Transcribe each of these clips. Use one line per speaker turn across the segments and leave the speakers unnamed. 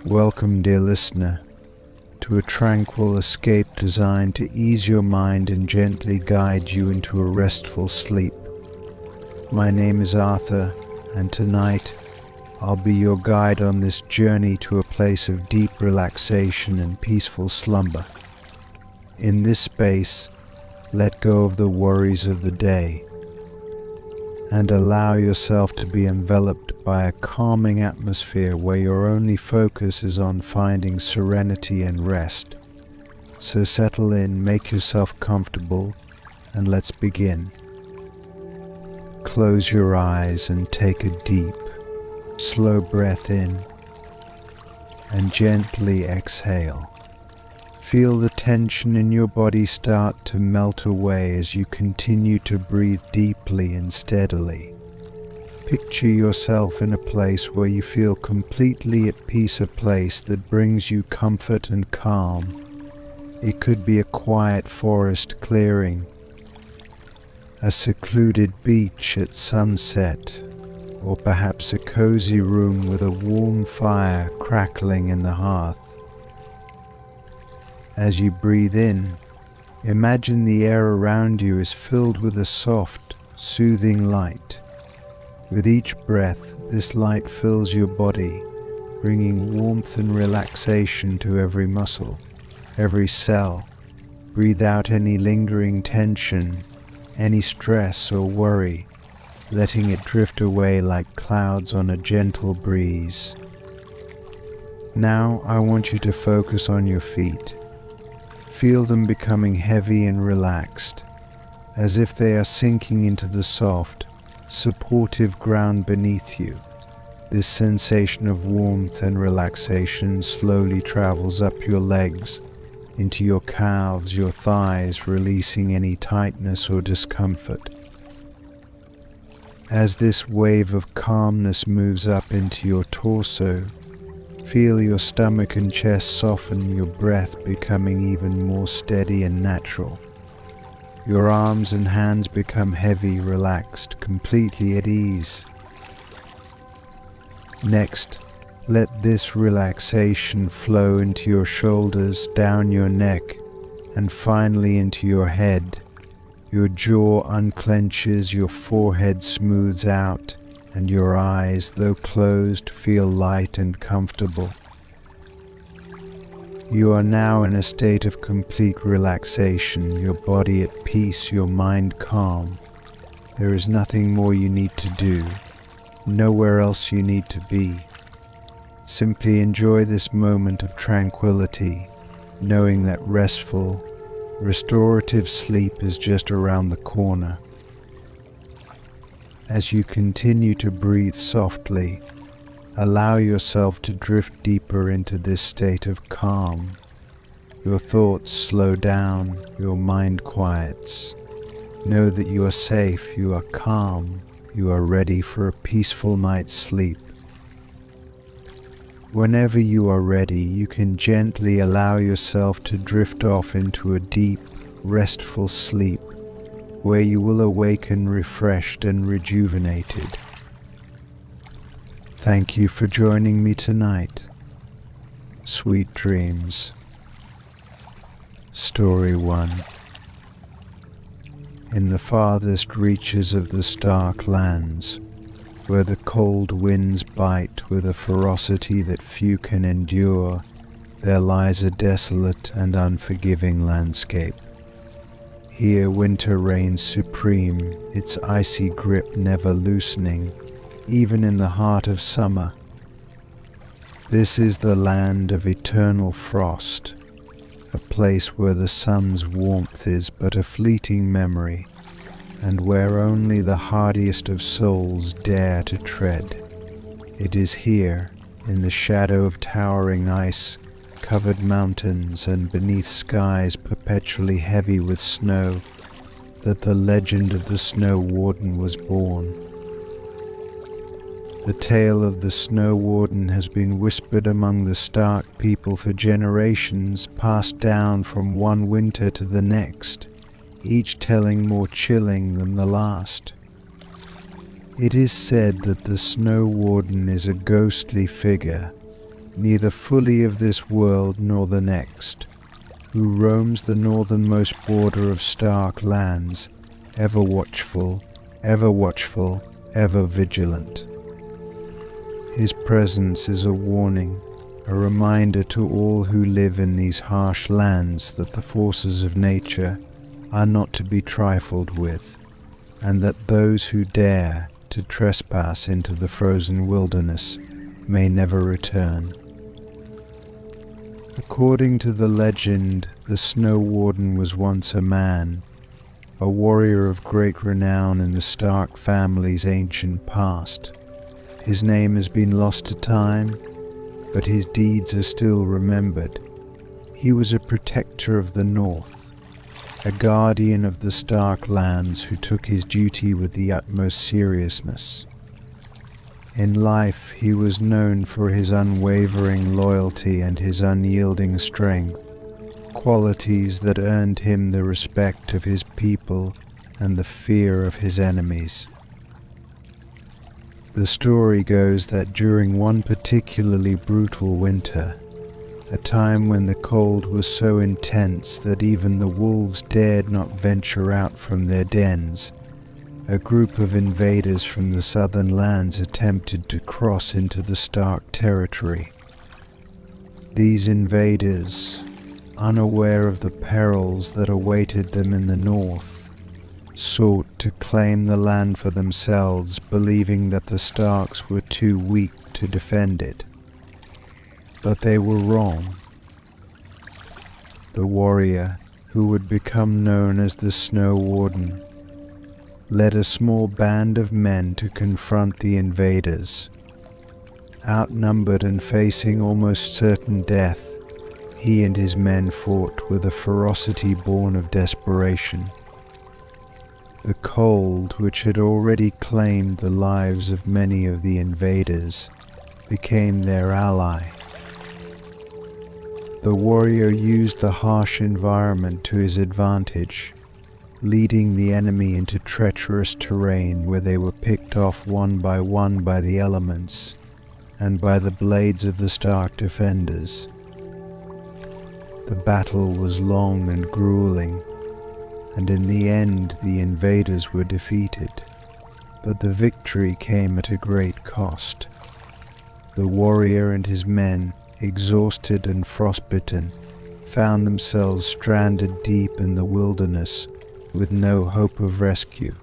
Welcome, dear listener, to a tranquil escape designed to ease your mind and gently guide you into a restful sleep. My name is Arthur, and tonight I'll be your guide on this journey to a place of deep relaxation and peaceful slumber. In this space, let go of the worries of the day and allow yourself to be enveloped by a calming atmosphere where your only focus is on finding serenity and rest. So settle in, make yourself comfortable, and let's begin. Close your eyes and take a deep, slow breath in and gently exhale. Feel the tension in your body start to melt away as you continue to breathe deeply and steadily. Picture yourself in a place where you feel completely at peace, a place that brings you comfort and calm. It could be a quiet forest clearing, a secluded beach at sunset, or perhaps a cozy room with a warm fire crackling in the hearth. As you breathe in, imagine the air around you is filled with a soft, soothing light. With each breath, this light fills your body, bringing warmth and relaxation to every muscle, every cell. Breathe out any lingering tension, any stress or worry, letting it drift away like clouds on a gentle breeze. Now I want you to focus on your feet. Feel them becoming heavy and relaxed, as if they are sinking into the soft, supportive ground beneath you. This sensation of warmth and relaxation slowly travels up your legs, into your calves, your thighs, releasing any tightness or discomfort. As this wave of calmness moves up into your torso, feel your stomach and chest soften, your breath becoming even more steady and natural. Your arms and hands become heavy, relaxed, completely at ease. Next, let this relaxation flow into your shoulders, down your neck, and finally into your head. Your jaw unclenches, your forehead smooths out, and your eyes, though closed, feel light and comfortable. You are now in a state of complete relaxation, your body at peace, your mind calm. There is nothing more you need to do, nowhere else you need to be. Simply enjoy this moment of tranquility, knowing that restful, restorative sleep is just around the corner. As you continue to breathe softly, allow yourself to drift deeper into this state of calm. Your thoughts slow down, your mind quiets. Know that you are safe, you are calm, you are ready for a peaceful night's sleep. Whenever you are ready, you can gently allow yourself to drift off into a deep, restful sleep, where you will awaken refreshed and rejuvenated. Thank you for joining me tonight. Sweet dreams. Story 1. In the farthest reaches of the stark lands, where the cold winds bite with a ferocity that few can endure, there lies a desolate and unforgiving landscape. Here winter reigns supreme, its icy grip never loosening, even in the heart of summer. This is the land of eternal frost, a place where the sun's warmth is but a fleeting memory, and where only the hardiest of souls dare to tread. It is here, in the shadow of towering ice-covered mountains and beneath skies perpetually heavy with snow, that the legend of the Snow Warden was born. The tale of the Snow Warden has been whispered among the Stark people for generations, passed down from one winter to the next, each telling more chilling than the last. It is said that the Snow Warden is a ghostly figure, neither fully of this world nor the next, who roams the northernmost border of stark lands, ever watchful, ever vigilant. His presence is a warning, a reminder to all who live in these harsh lands that the forces of nature are not to be trifled with, and that those who dare to trespass into the frozen wilderness may never return. According to the legend, the Snow Warden was once a man, a warrior of great renown in the Stark family's ancient past. His name has been lost to time, but his deeds are still remembered. He was a protector of the North, a guardian of the Stark lands who took his duty with the utmost seriousness. In life he was known for his unwavering loyalty and his unyielding strength, qualities that earned him the respect of his people and the fear of his enemies. The story goes that during one particularly brutal winter, a time when the cold was so intense that even the wolves dared not venture out from their dens, a group of invaders from the southern lands attempted to cross into the Stark territory. These invaders, unaware of the perils that awaited them in the north, sought to claim the land for themselves, believing that the Starks were too weak to defend it. But they were wrong. The warrior, who would become known as the Snow Warden, led a small band of men to confront the invaders. Outnumbered and facing almost certain death, he and his men fought with a ferocity born of desperation. The cold, which had already claimed the lives of many of the invaders, became their ally. The warrior used the harsh environment to his advantage, leading the enemy into treacherous terrain where they were picked off one by the elements and by the blades of the Stark defenders. The battle was long and grueling, and in the end the invaders were defeated, but the victory came at a great cost. The warrior and his men, exhausted and frostbitten, found themselves stranded deep in the wilderness with no hope of rescue.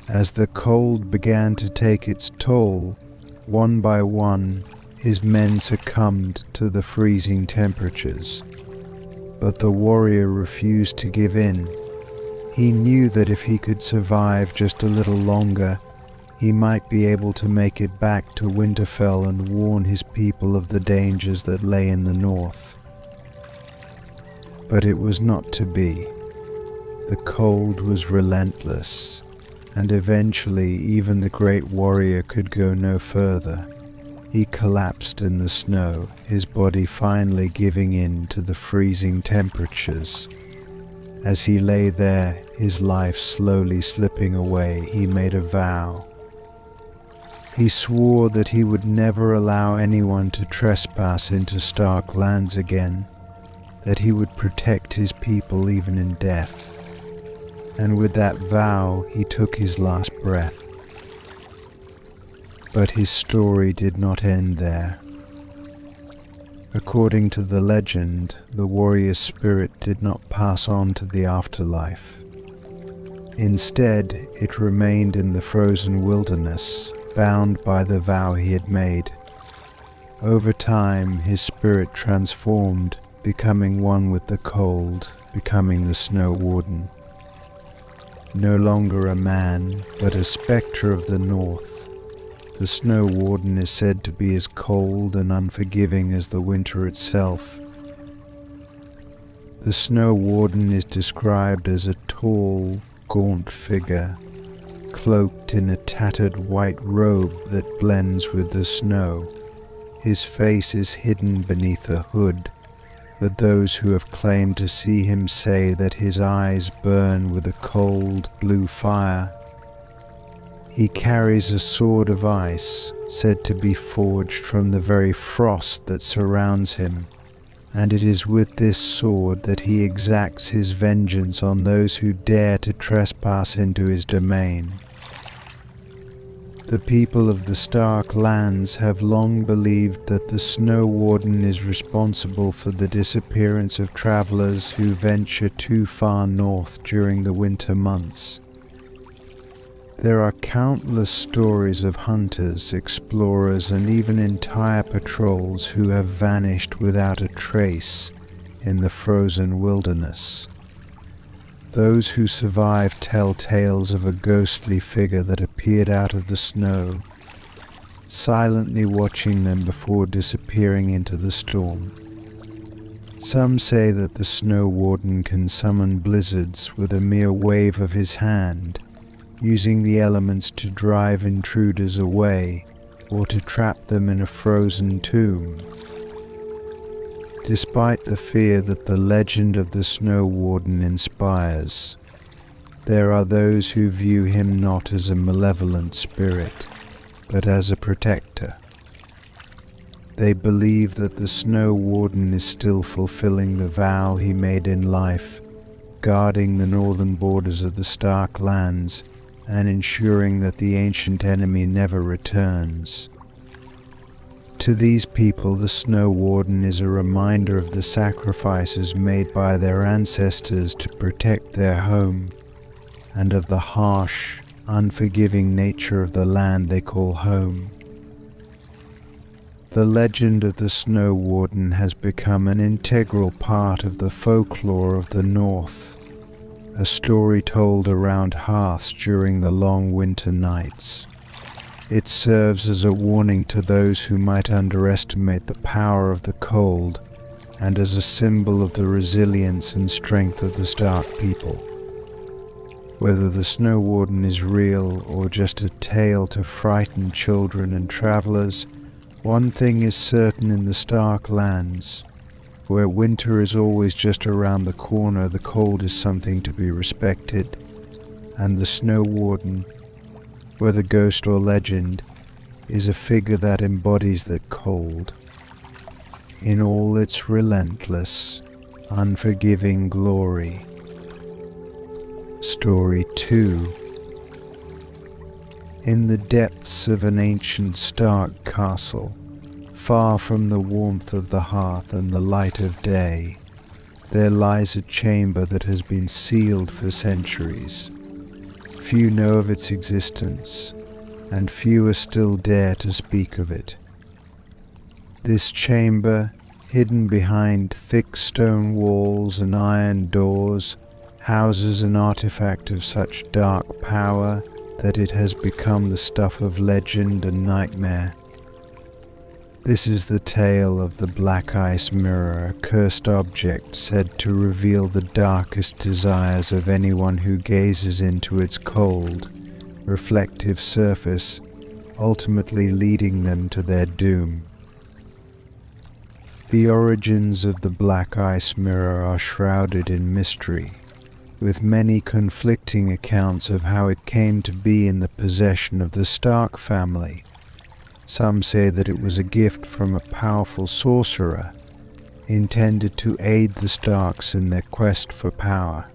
As the cold began to take its toll, one by one, his men succumbed to the freezing temperatures. But the warrior refused to give in. He knew that if he could survive just a little longer, he might be able to make it back to Winterfell and warn his people of the dangers that lay in the north. But it was not to be. The cold was relentless, and eventually even the great warrior could go no further. He collapsed in the snow, his body finally giving in to the freezing temperatures. As he lay there, his life slowly slipping away, he made a vow. He swore that he would never allow anyone to trespass into Stark lands again, that he would protect his people even in death. And with that vow, he took his last breath. But his story did not end there. According to the legend, the warrior's spirit did not pass on to the afterlife. Instead, it remained in the frozen wilderness, bound by the vow he had made. Over time, his spirit transformed, becoming one with the cold, becoming the Snow Warden. No longer a man, but a spectre of the north, the Snow Warden is said to be as cold and unforgiving as the winter itself. The Snow Warden is described as a tall, gaunt figure, cloaked in a tattered white robe that blends with the snow. His face is hidden beneath a hood, but those who have claimed to see him say that his eyes burn with a cold blue fire. He carries a sword of ice, said to be forged from the very frost that surrounds him, and it is with this sword that he exacts his vengeance on those who dare to trespass into his domain. The people of the Stark Lands have long believed that the Snow Warden is responsible for the disappearance of travelers who venture too far north during the winter months. There are countless stories of hunters, explorers, and even entire patrols who have vanished without a trace in the frozen wilderness. Those who survive tell tales of a ghostly figure that appeared out of the snow, silently watching them before disappearing into the storm. Some say that the Snow Warden can summon blizzards with a mere wave of his hand, using the elements to drive intruders away or to trap them in a frozen tomb. Despite the fear that the legend of the Snow Warden inspires, there are those who view him not as a malevolent spirit, but as a protector. They believe that the Snow Warden is still fulfilling the vow he made in life, guarding the northern borders of the Stark Lands and ensuring that the ancient enemy never returns. To these people, the Snow Warden is a reminder of the sacrifices made by their ancestors to protect their home, and of the harsh, unforgiving nature of the land they call home. The legend of the Snow Warden has become an integral part of the folklore of the North, a story told around hearths during the long winter nights. It serves as a warning to those who might underestimate the power of the cold, and as a symbol of the resilience and strength of the Stark people. Whether the Snow Warden is real or just a tale to frighten children and travelers, one thing is certain in the Stark Lands. Where winter is always just around the corner, the cold is something to be respected, and the Snow Warden, whether ghost or legend, is a figure that embodies that cold in all its relentless, unforgiving glory. Story 2. In the depths of an ancient Stark castle, far from the warmth of the hearth and the light of day, there lies a chamber that has been sealed for centuries. Few know of its existence, and fewer still dare to speak of it. This chamber, hidden behind thick stone walls and iron doors, houses an artifact of such dark power that it has become the stuff of legend and nightmare. This is the tale of the Black Ice Mirror, a cursed object said to reveal the darkest desires of anyone who gazes into its cold, reflective surface, ultimately leading them to their doom. The origins of the Black Ice Mirror are shrouded in mystery, with many conflicting accounts of how it came to be in the possession of the Stark family. Some say that it was a gift from a powerful sorcerer, intended to aid the Starks in their quest for power.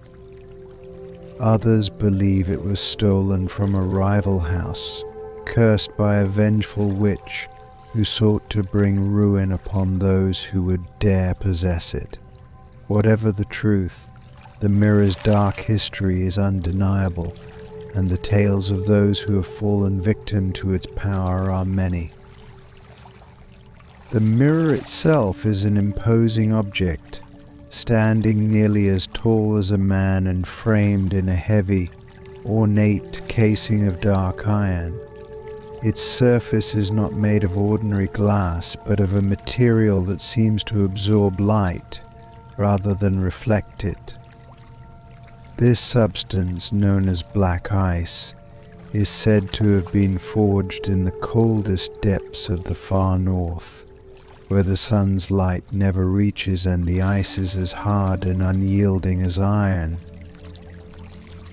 Others believe it was stolen from a rival house, cursed by a vengeful witch who sought to bring ruin upon those who would dare possess it. Whatever the truth, the mirror's dark history is undeniable, and the tales of those who have fallen victim to its power are many. The mirror itself is an imposing object, standing nearly as tall as a man and framed in a heavy, ornate casing of dark iron. Its surface is not made of ordinary glass, but of a material that seems to absorb light rather than reflect it. This substance, known as black ice, is said to have been forged in the coldest depths of the far north, where the sun's light never reaches and the ice is as hard and unyielding as iron.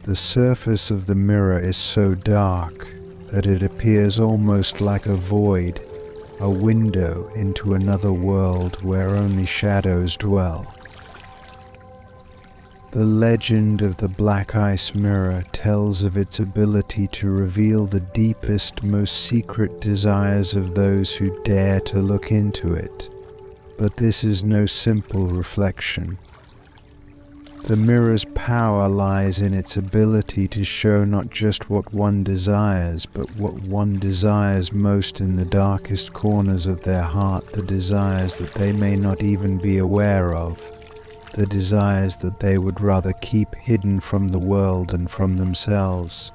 The surface of the mirror is so dark that it appears almost like a void, a window into another world where only shadows dwell. The legend of the Black Ice Mirror tells of its ability to reveal the deepest, most secret desires of those who dare to look into it. But this is no simple reflection. The mirror's power lies in its ability to show not just what one desires, but what one desires most in the darkest corners of their heart, the desires that they may not even be aware of, the desires that they would rather keep hidden from the world and from themselves.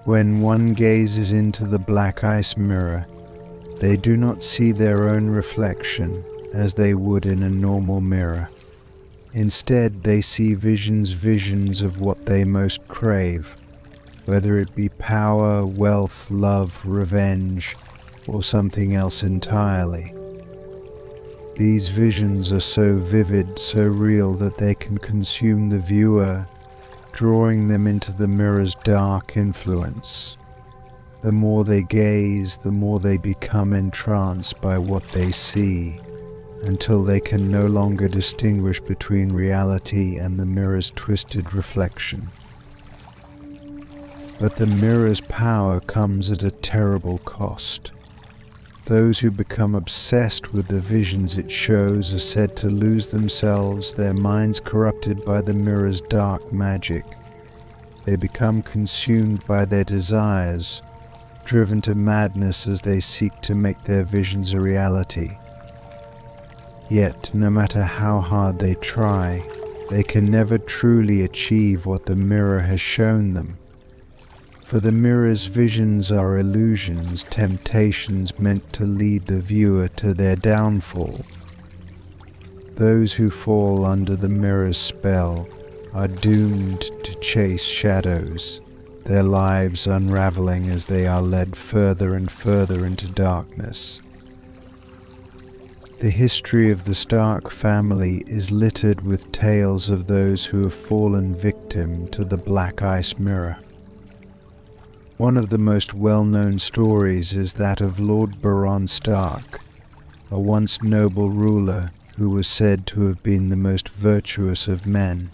When one gazes into the Black Ice Mirror, they do not see their own reflection as they would in a normal mirror. Instead, they see visions of what they most crave, whether it be power, wealth, love, revenge, or something else entirely. These visions are so vivid, so real, that they can consume the viewer, drawing them into the mirror's dark influence. The more they gaze, the more they become entranced by what they see, until they can no longer distinguish between reality and the mirror's twisted reflection. But the mirror's power comes at a terrible cost. Those who become obsessed with the visions it shows are said to lose themselves, their minds corrupted by the mirror's dark magic. They become consumed by their desires, driven to madness as they seek to make their visions a reality. Yet, no matter how hard they try, they can never truly achieve what the mirror has shown them. For the mirror's visions are illusions, temptations meant to lead the viewer to their downfall. Those who fall under the mirror's spell are doomed to chase shadows, their lives unraveling as they are led further and further into darkness. The history of the Stark family is littered with tales of those who have fallen victim to the Black Ice Mirror. One of the most well-known stories is that of Lord Baron Stark, a once noble ruler who was said to have been the most virtuous of men.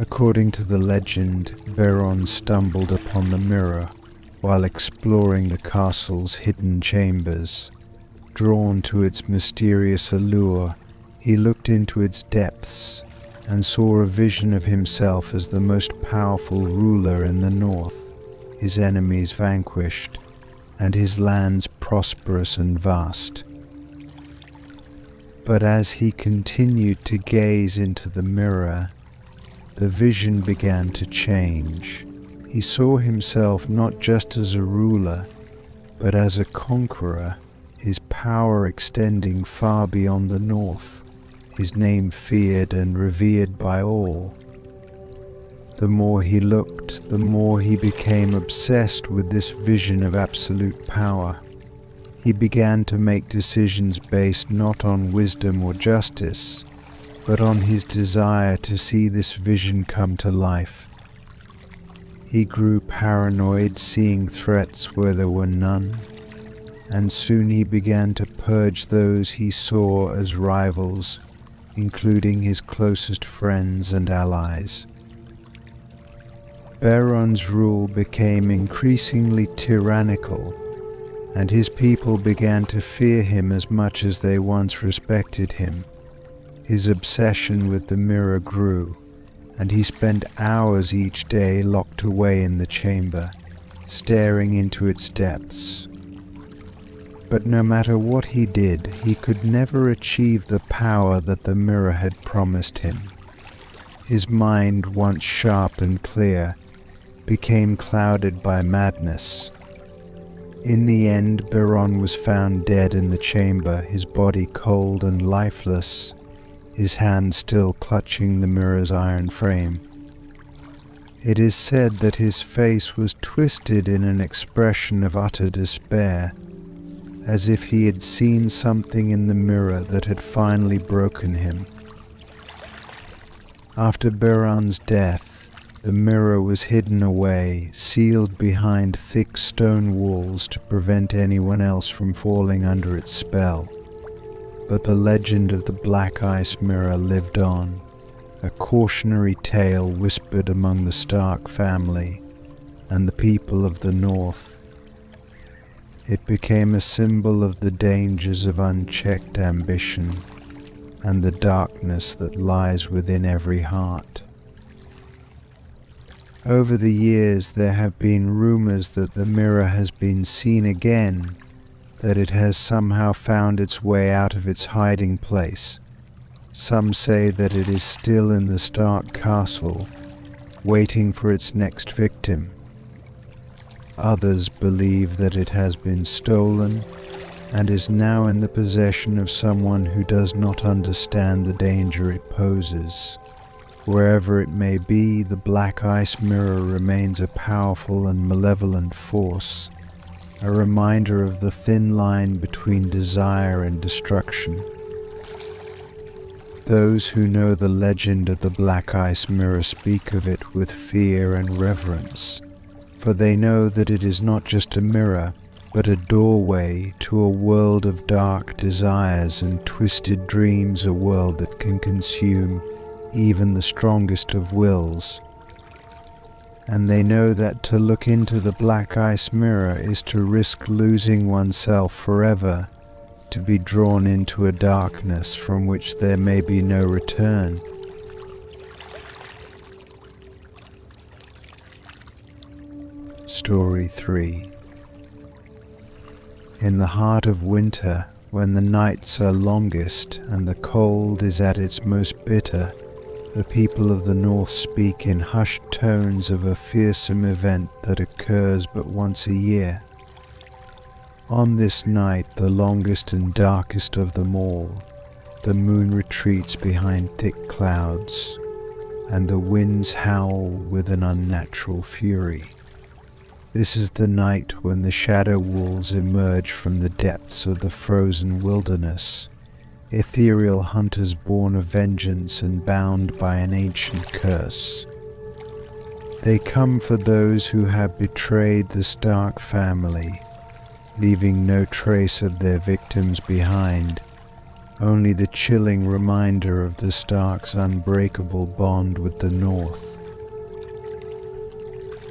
According to the legend, Baron stumbled upon the mirror while exploring the castle's hidden chambers. Drawn to its mysterious allure, he looked into its depths and saw a vision of himself as the most powerful ruler in the north, his enemies vanquished, and his lands prosperous and vast. But as he continued to gaze into the mirror, the vision began to change. He saw himself not just as a ruler, but as a conqueror, his power extending far beyond the north, his name feared and revered by all. The more he looked, the more he became obsessed with this vision of absolute power. He began to make decisions based not on wisdom or justice, but on his desire to see this vision come to life. He grew paranoid, seeing threats where there were none, and soon he began to purge those he saw as rivals, including his closest friends and allies. Baron's rule became increasingly tyrannical, and his people began to fear him as much as they once respected him. His obsession with the mirror grew, and he spent hours each day locked away in the chamber, staring into its depths. But no matter what he did, he could never achieve the power that the mirror had promised him. His mind, once sharp and clear, became clouded by madness. In the end, Baron was found dead in the chamber, his body cold and lifeless, his hand still clutching the mirror's iron frame. It is said that his face was twisted in an expression of utter despair, as if he had seen something in the mirror that had finally broken him. After Baron's death, The mirror was hidden away, sealed behind thick stone walls to prevent anyone else from falling under its spell. But the legend of the black ice mirror lived on, a cautionary tale whispered among the Stark family and the people of the North. It became a symbol of the dangers of unchecked ambition and the darkness that lies within every heart. Over the years there have been rumors that the mirror has been seen again, that it has somehow found its way out of its hiding place. Some say that it is still in the Stark castle, waiting for its next victim. Others believe that it has been stolen and is now in the possession of someone who does not understand the danger it poses. Wherever it may be, the black ice mirror remains a powerful and malevolent force, a reminder of the thin line between desire and destruction. Those who know the legend of the black ice mirror speak of it with fear and reverence, for they know that it is not just a mirror, but a doorway to a world of dark desires and twisted dreams, a world that can consume even the strongest of wills. And they know that to look into the black ice mirror is to risk losing oneself forever, to be drawn into a darkness from which there may be no return. Story 3. In the heart of winter, when the nights are longest and the cold is at its most bitter, the people of the North speak in hushed tones of a fearsome event that occurs but once a year. On this night, the longest and darkest of them all, the moon retreats behind thick clouds, and the winds howl with an unnatural fury. This is the night when the shadow wolves emerge from the depths of the frozen wilderness, ethereal hunters born of vengeance and bound by an ancient curse. They come for those who have betrayed the Stark family, leaving no trace of their victims behind, only the chilling reminder of the Stark's unbreakable bond with the North.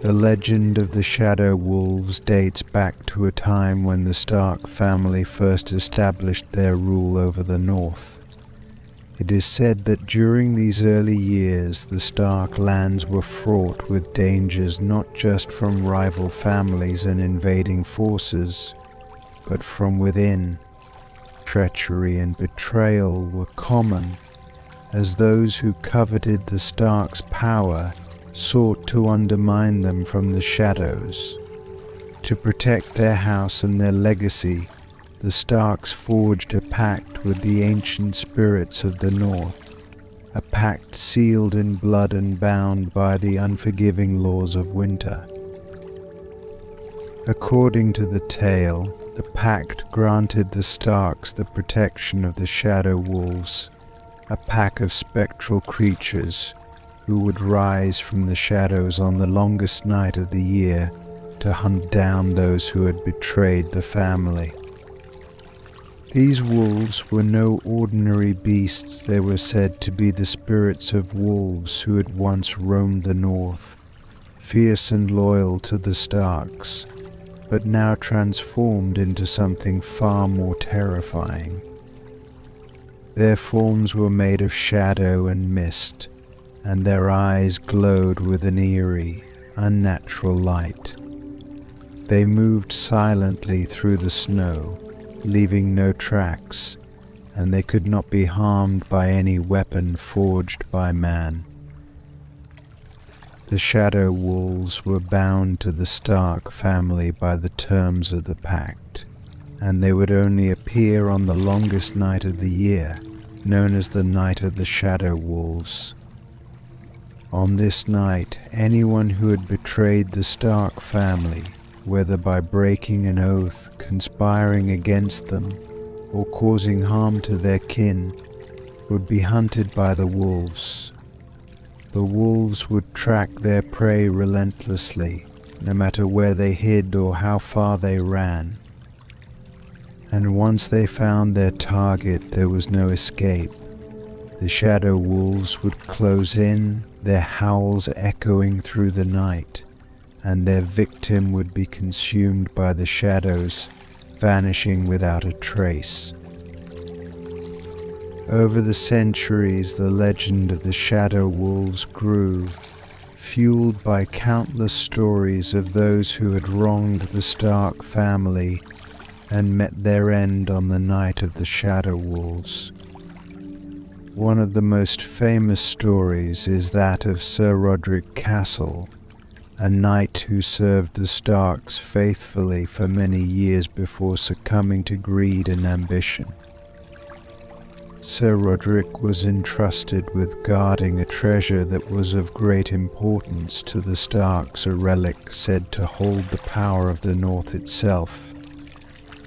The legend of the Shadow Wolves dates back to a time when the Stark family first established their rule over the North. It is said that during these early years the Stark lands were fraught with dangers not just from rival families and invading forces, but from within. Treachery and betrayal were common, as those who coveted the Stark's power sought to undermine them from the shadows. To protect their house and their legacy, the Starks forged a pact with the ancient spirits of the North, a pact sealed in blood and bound by the unforgiving laws of winter. According to the tale, the pact granted the Starks the protection of the Shadow Wolves, a pack of spectral creatures who would rise from the shadows on the longest night of the year to hunt down those who had betrayed the family. These wolves were no ordinary beasts. They were said to be the spirits of wolves who had once roamed the North, fierce and loyal to the Starks, but now transformed into something far more terrifying. Their forms were made of shadow and mist, and their eyes glowed with an eerie, unnatural light. They moved silently through the snow, leaving no tracks, and they could not be harmed by any weapon forged by man. The Shadow Wolves were bound to the Stark family by the terms of the pact, and they would only appear on the longest night of the year, known as the Night of the Shadow Wolves. On this night, anyone who had betrayed the Stark family, whether by breaking an oath, conspiring against them, or causing harm to their kin, would be hunted by the wolves. the wolves would track their prey relentlessly, no matter where they hid or how far they ran. And once they found their target, there was no escape. The shadow wolves would close in, their howls echoing through the night, and their victim would be consumed by the shadows, vanishing without a trace. Over the centuries, the legend of the shadow wolves grew, fueled by countless stories of those who had wronged the Stark family and met their end on the night of the shadow wolves. One of the most famous stories is that of Sir Roderick Castle, a knight who served the Starks faithfully for many years before succumbing to greed and ambition. Sir Roderick was entrusted with guarding a treasure that was of great importance to the Starks, a relic said to hold the power of the North itself.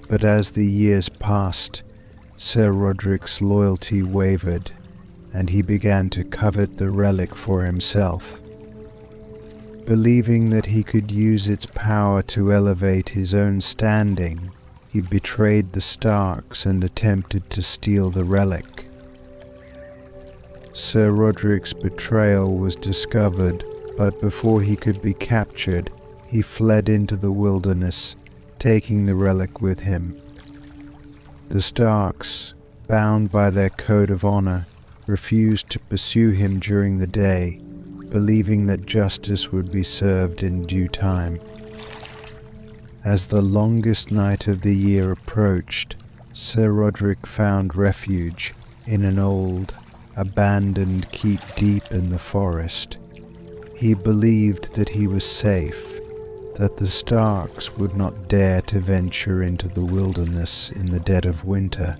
But as the years passed, Sir Roderick's loyalty wavered, and he began to covet the relic for himself. Believing that he could use its power to elevate his own standing, he betrayed the Starks and attempted to steal the relic. Sir Roderick's betrayal was discovered, but before he could be captured, he fled into the wilderness, taking the relic with him. The Starks, bound by their code of honor, refused to pursue him during the day, believing that justice would be served in due time. As the longest night of the year approached, Sir Roderick found refuge in an old, abandoned keep deep in the forest. He believed that he was safe, that the Starks would not dare to venture into the wilderness in the dead of winter.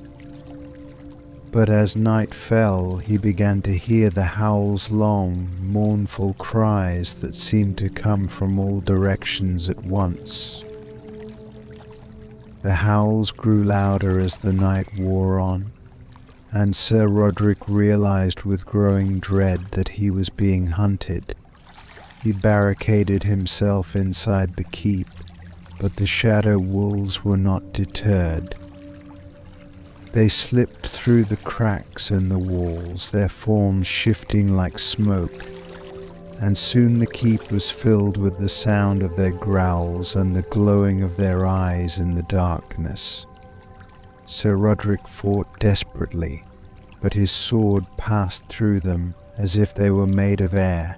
But as night fell, he began to hear the howl's long, mournful cries that seemed to come from all directions at once. The howls grew louder as the night wore on, and Sir Roderick realized with growing dread that he was being hunted. He barricaded himself inside the keep, but the shadow wolves were not deterred. They slipped through the cracks in the walls, their forms shifting like smoke, and soon the keep was filled with the sound of their growls and the glowing of their eyes in the darkness. Sir Roderick fought desperately, but his sword passed through them as if they were made of air.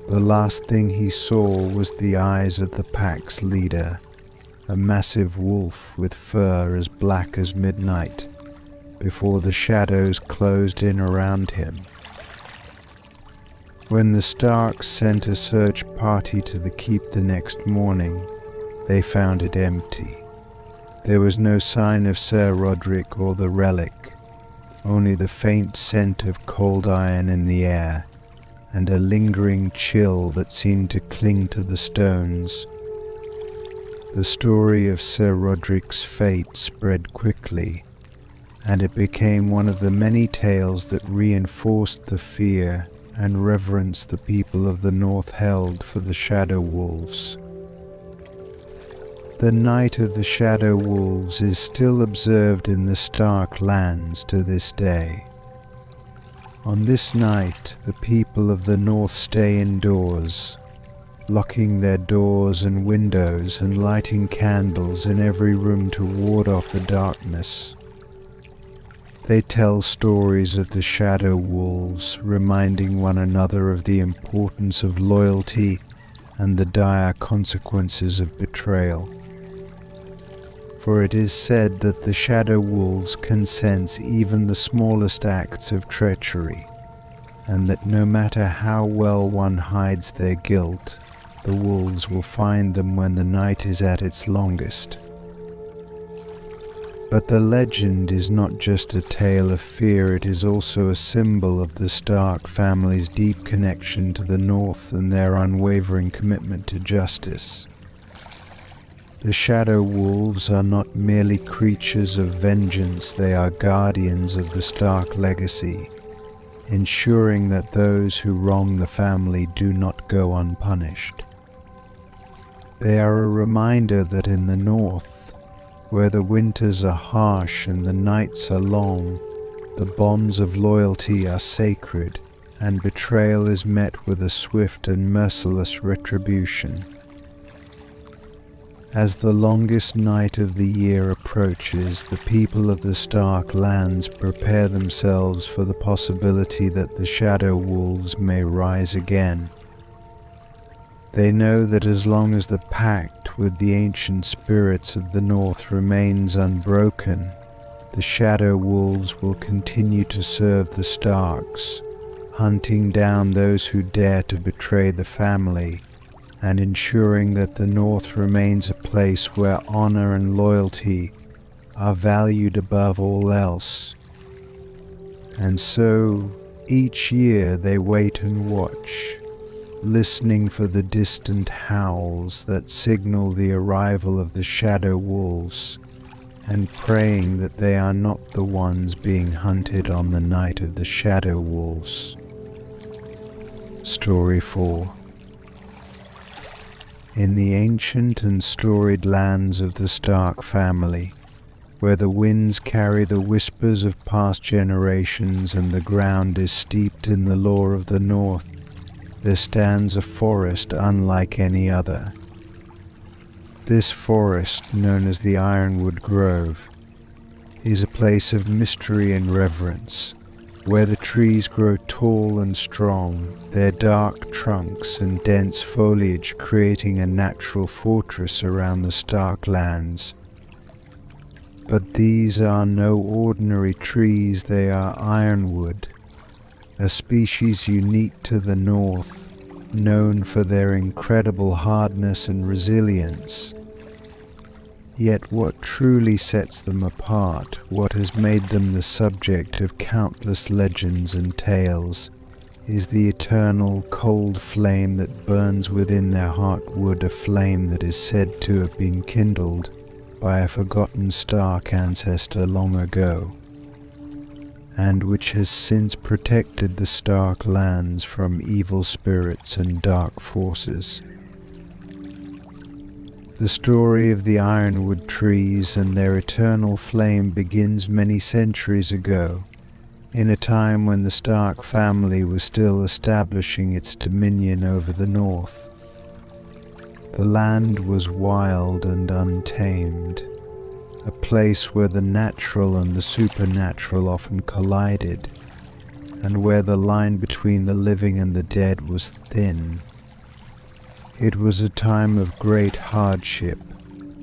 The last thing he saw was the eyes of the pack's leader, a massive wolf with fur as black as midnight, before the shadows closed in around him. When the Starks sent a search party to the keep the next morning, they found it empty. There was no sign of Sir Roderick or the relic, only the faint scent of cold iron in the air, and a lingering chill that seemed to cling to the stones. The story of Sir Roderick's fate spread quickly, and it became one of the many tales that reinforced the fear and reverence the people of the North held for the Shadow Wolves. The Night of the Shadow Wolves is still observed in the Stark lands to this day. On this night, the people of the North stay indoors, locking their doors and windows and lighting candles in every room to ward off the darkness. They tell stories of the Shadow Wolves, reminding one another of the importance of loyalty and the dire consequences of betrayal. For it is said that the Shadow Wolves can sense even the smallest acts of treachery, and that no matter how well one hides their guilt, the wolves will find them when the night is at its longest. But the legend is not just a tale of fear, it is also a symbol of the Stark family's deep connection to the North and their unwavering commitment to justice. The Shadow Wolves are not merely creatures of vengeance, they are guardians of the Stark legacy, ensuring that those who wrong the family do not go unpunished. They are a reminder that in the north, where the winters are harsh and the nights are long, the bonds of loyalty are sacred, and betrayal is met with a swift and merciless retribution. As the longest night of the year approaches, the people of the Stark Lands prepare themselves for the possibility that the Shadow Wolves may rise again. They know that as long as the pact with the ancient spirits of the North remains unbroken, the Shadow Wolves will continue to serve the Starks, hunting down those who dare to betray the family, and ensuring that the North remains a place where honor and loyalty are valued above all else. And so, each year they wait and watch, listening for the distant howls that signal the arrival of the Shadow Wolves, and praying that they are not the ones being hunted on the night of the Shadow Wolves. Story 4. In the ancient and storied lands of the Stark family, where the winds carry the whispers of past generations and the ground is steeped in the lore of the North, there stands a forest unlike any other. This forest, known as the Ironwood Grove, is a place of mystery and reverence, where the trees grow tall and strong, their dark trunks and dense foliage creating a natural fortress around the Stark Lands. But these are no ordinary trees, they are ironwood, a species unique to the North, known for their incredible hardness and resilience. Yet what truly sets them apart, what has made them the subject of countless legends and tales, is the eternal cold flame that burns within their heartwood, a flame that is said to have been kindled by a forgotten Stark ancestor long ago, and which has since protected the Stark Lands from evil spirits and dark forces. The story of the ironwood trees and their eternal flame begins many centuries ago, in a time when the Stark family was still establishing its dominion over the North. The land was wild and untamed, a place where the natural and the supernatural often collided, and where the line between the living and the dead was thin. It was a time of great hardship,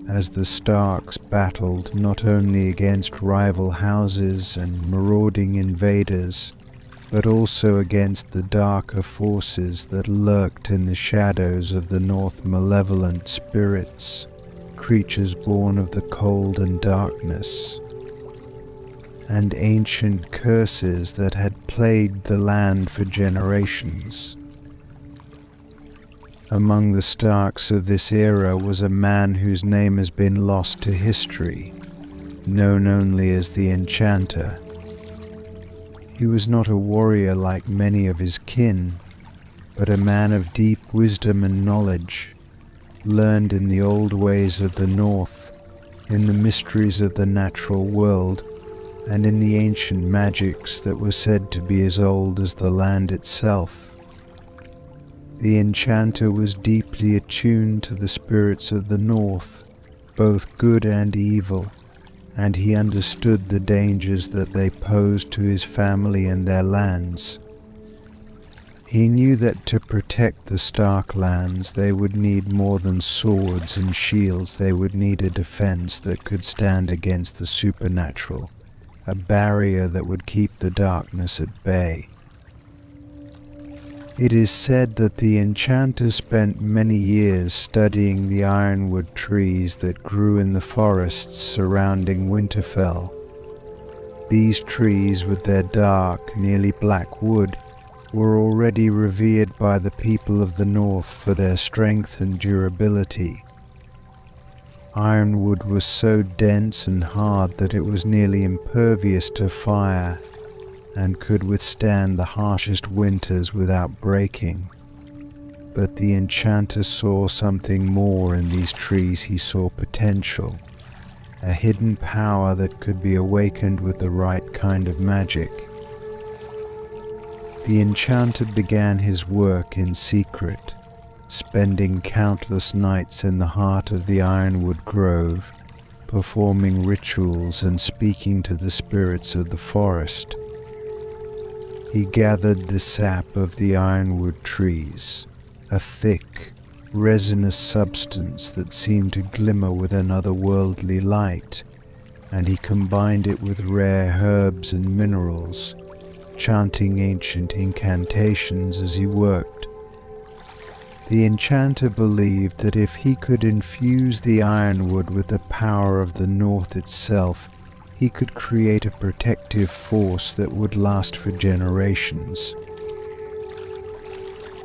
as the Starks battled not only against rival houses and marauding invaders, but also against the darker forces that lurked in the shadows of the North, malevolent spirits, creatures born of the cold and darkness, and ancient curses that had plagued the land for generations. Among the Starks of this era was a man whose name has been lost to history, known only as the Enchanter. He was not a warrior like many of his kin, but a man of deep wisdom and knowledge, learned in the old ways of the North, in the mysteries of the natural world, and in the ancient magics that were said to be as old as the land itself. The Enchanter was deeply attuned to the spirits of the North, both good and evil, and he understood the dangers that they posed to his family and their lands. He knew that to protect the Stark Lands they would need more than swords and shields, they would need a defense that could stand against the supernatural, a barrier that would keep the darkness at bay. It is said that the Enchanter spent many years studying the ironwood trees that grew in the forests surrounding Winterfell. These trees, with their dark, nearly black wood, were already revered by the people of the North for their strength and durability. Ironwood was so dense and hard that it was nearly impervious to fire, and could withstand the harshest winters without breaking. But the enchanter saw something more in these trees. He saw potential, a hidden power that could be awakened with the right kind of magic. The enchanter began his work in secret, spending countless nights in the heart of the ironwood grove, performing rituals and speaking to the spirits of the forest. He gathered the sap of the ironwood trees, a thick, resinous substance that seemed to glimmer with an otherworldly light, and he combined it with rare herbs and minerals, chanting ancient incantations as he worked. The enchanter believed that if he could infuse the ironwood with the power of the North itself, he could create a protective force that would last for generations.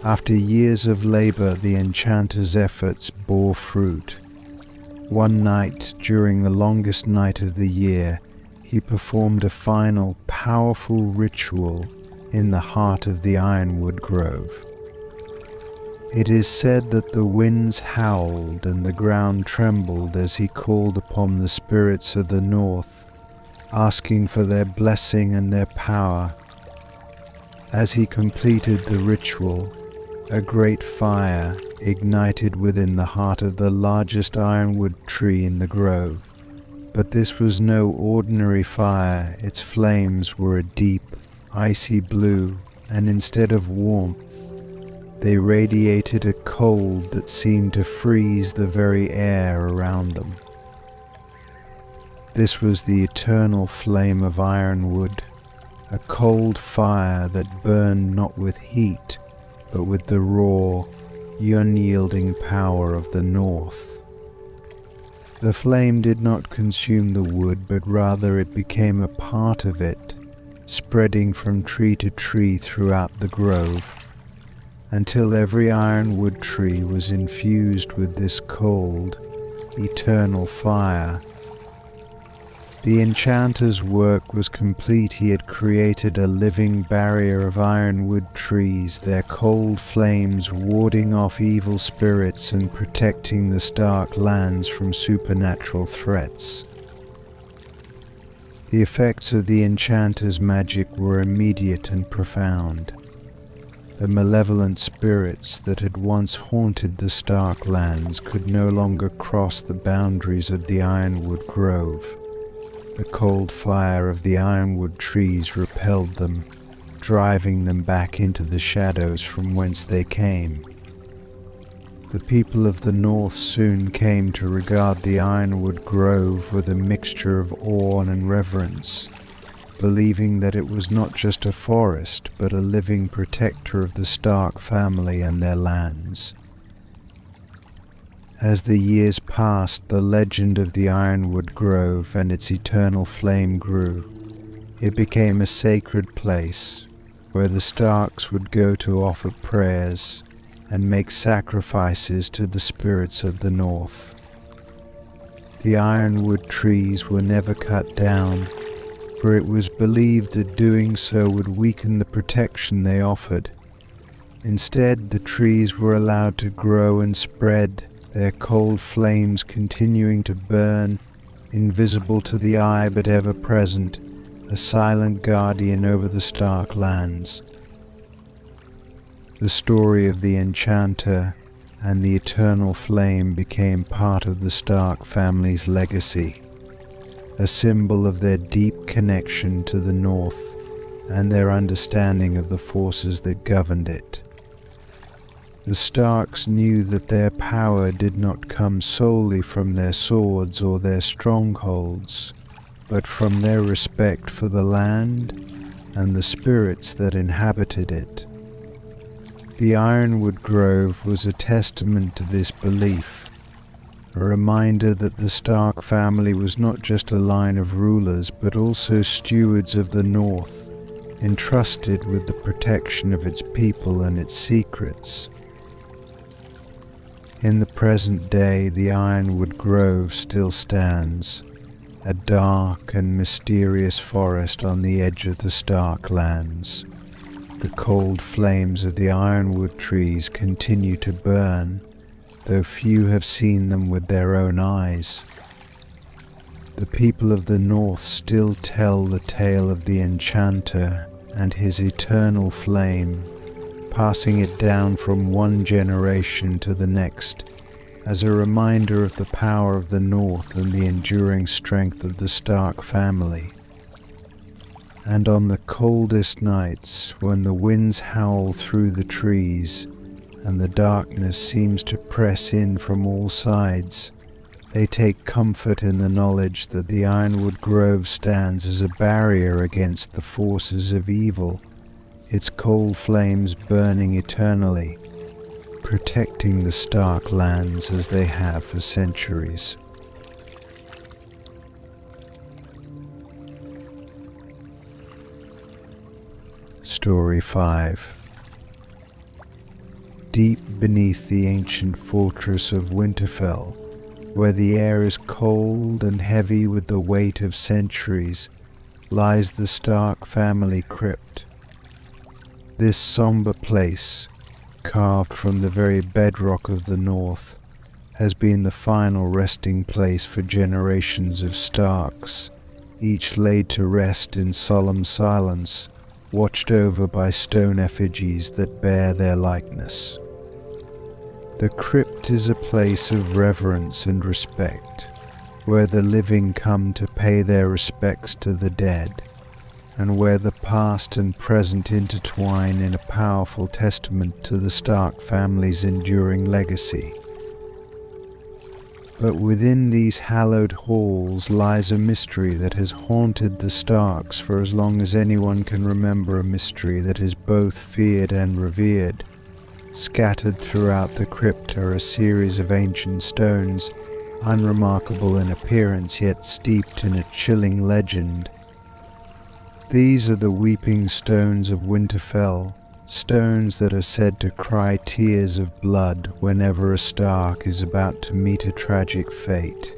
After years of labor, the enchanter's efforts bore fruit. One night, during the longest night of the year, he performed a final, powerful ritual in the heart of the ironwood grove. It is said that the winds howled and the ground trembled as he called upon the spirits of the North, asking for their blessing and their power. As he completed the ritual, a great fire ignited within the heart of the largest ironwood tree in the grove. But this was no ordinary fire. Its flames were a deep, icy blue, and instead of warmth, they radiated a cold that seemed to freeze the very air around them. This was the eternal flame of ironwood, a cold fire that burned not with heat, but with the raw, unyielding power of the North. The flame did not consume the wood, but rather it became a part of it, spreading from tree to tree throughout the grove, until every ironwood tree was infused with this cold, eternal fire. The enchanter's work was complete. He had created a living barrier of ironwood trees, their cold flames warding off evil spirits and protecting the Stark lands from supernatural threats. The effects of the enchanter's magic were immediate and profound. The malevolent spirits that had once haunted the Stark lands could no longer cross the boundaries of the ironwood grove. The cold fire of the ironwood trees repelled them, driving them back into the shadows from whence they came. The people of the North soon came to regard the ironwood grove with a mixture of awe and reverence, believing that it was not just a forest, but a living protector of the Stark family and their lands. As the years passed, the legend of the ironwood grove and its eternal flame grew. It became a sacred place where the Starks would go to offer prayers and make sacrifices to the spirits of the North. The ironwood trees were never cut down, for it was believed that doing so would weaken the protection they offered. Instead, the trees were allowed to grow and spread, their cold flames continuing to burn, invisible to the eye but ever present, a silent guardian over the Stark lands. The story of the enchanter and the eternal flame became part of the Stark family's legacy, a symbol of their deep connection to the North and their understanding of the forces that governed it. The Starks knew that their power did not come solely from their swords or their strongholds, but from their respect for the land and the spirits that inhabited it. The ironwood grove was a testament to this belief, a reminder that the Stark family was not just a line of rulers, but also stewards of the North, entrusted with the protection of its people and its secrets. In the present day, the ironwood grove still stands, a dark and mysterious forest on the edge of the Stark lands. The cold flames of the ironwood trees continue to burn, though few have seen them with their own eyes. The people of the North still tell the tale of the enchanter and his eternal flame, passing it down from one generation to the next, as a reminder of the power of the North and the enduring strength of the Stark family. And on the coldest nights, when the winds howl through the trees and the darkness seems to press in from all sides, they take comfort in the knowledge that the ironwood grove stands as a barrier against the forces of evil, its cold flames burning eternally, protecting the Stark lands as they have for centuries. Story 5. Deep beneath the ancient fortress of Winterfell, where the air is cold and heavy with the weight of centuries, lies the Stark family crypt. This somber place, carved from the very bedrock of the North, has been the final resting place for generations of Starks, each laid to rest in solemn silence, watched over by stone effigies that bear their likeness. The crypt is a place of reverence and respect, where the living come to pay their respects to the dead, and where the past and present intertwine in a powerful testament to the Stark family's enduring legacy. But within these hallowed halls lies a mystery that has haunted the Starks for as long as anyone can remember, a mystery that is both feared and revered. Scattered throughout the crypt are a series of ancient stones, unremarkable in appearance yet steeped in a chilling legend. These are the weeping stones of Winterfell, stones that are said to cry tears of blood whenever a Stark is about to meet a tragic fate.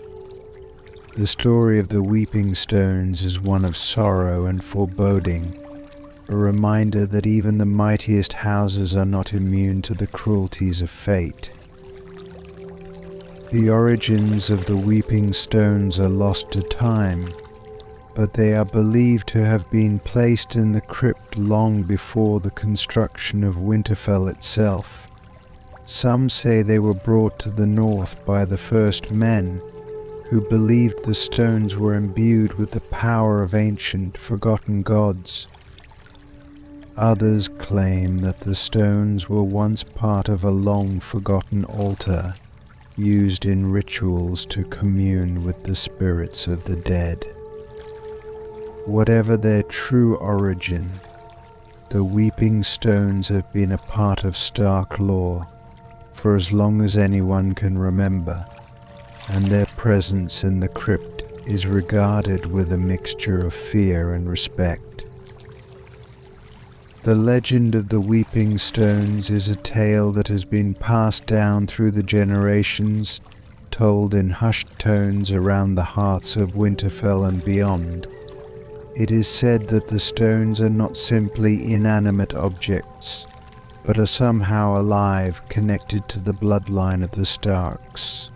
The story of the weeping stones is one of sorrow and foreboding, a reminder that even the mightiest houses are not immune to the cruelties of fate. The origins of the weeping stones are lost to time, but they are believed to have been placed in the crypt long before the construction of Winterfell itself. Some say they were brought to the North by the first men, who believed the stones were imbued with the power of ancient, forgotten gods. Others claim that the stones were once part of a long-forgotten altar, used in rituals to commune with the spirits of the dead. Whatever their true origin, the weeping stones have been a part of Stark lore for as long as anyone can remember, and their presence in the crypt is regarded with a mixture of fear and respect. The legend of the weeping stones is a tale that has been passed down through the generations, told in hushed tones around the hearths of Winterfell and beyond. It is said that the stones are not simply inanimate objects, but are somehow alive, connected to the bloodline of the Starks.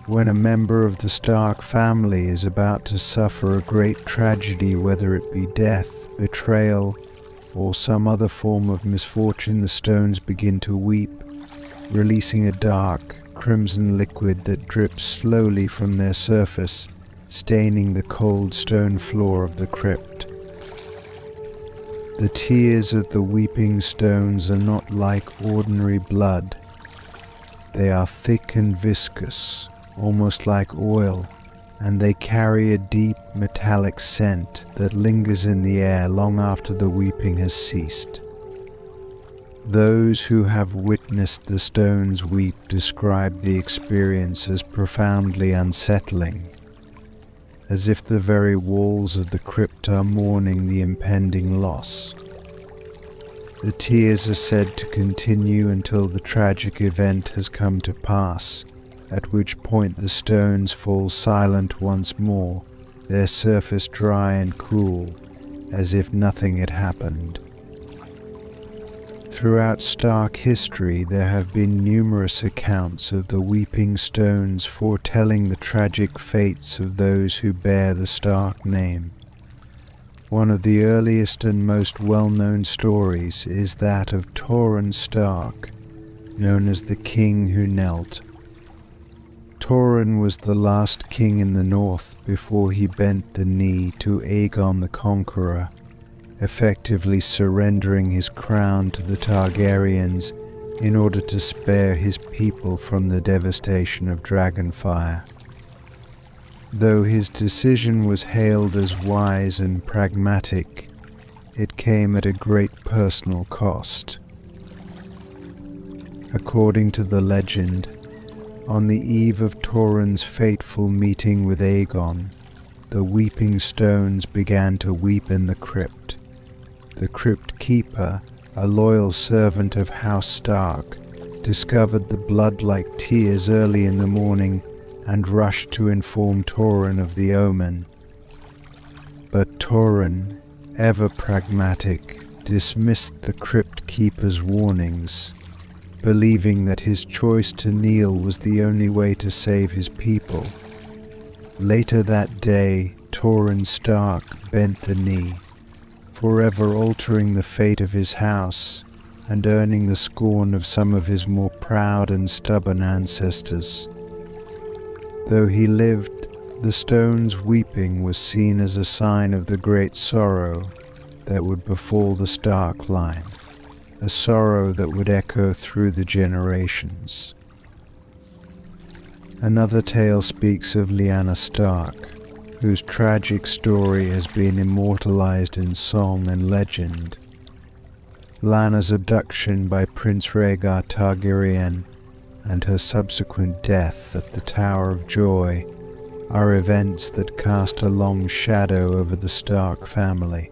When a member of the Stark family is about to suffer a great tragedy, whether it be death, betrayal, or some other form of misfortune, the stones begin to weep, releasing a dark, crimson liquid that drips slowly from their surface, staining the cold stone floor of the crypt. The tears of the weeping stones are not like ordinary blood. They are thick and viscous, almost like oil, and they carry a deep metallic scent that lingers in the air long after the weeping has ceased. Those who have witnessed the stones weep describe the experience as profoundly unsettling, as if the very walls of the crypt are mourning the impending loss. The tears are said to continue until the tragic event has come to pass, at which point the stones fall silent once more, their surface dry and cool, as if nothing had happened. Throughout Stark history there have been numerous accounts of the weeping stones foretelling the tragic fates of those who bear the Stark name. One of the earliest and most well-known stories is that of Torrhen Stark, known as the King Who Knelt. Torrhen was the last king in the north before he bent the knee to Aegon the Conqueror, effectively surrendering his crown to the Targaryens in order to spare his people from the devastation of Dragonfire. Though his decision was hailed as wise and pragmatic, it came at a great personal cost. According to the legend, on the eve of Torrhen's fateful meeting with Aegon, the weeping stones began to weep in the crypt. The crypt keeper, a loyal servant of House Stark, discovered the blood-like tears early in the morning and rushed to inform Torrhen of the omen. But Torrhen, ever pragmatic, dismissed the crypt keeper's warnings, believing that his choice to kneel was the only way to save his people. Later that day, Torrhen Stark bent the knee, forever altering the fate of his house and earning the scorn of some of his more proud and stubborn ancestors. Though he lived, the stones weeping was seen as a sign of the great sorrow that would befall the Stark line, a sorrow that would echo through the generations. Another tale speaks of Lyanna Stark, whose tragic story has been immortalized in song and legend. Lyanna's abduction by Prince Rhaegar Targaryen and her subsequent death at the Tower of Joy are events that cast a long shadow over the Stark family.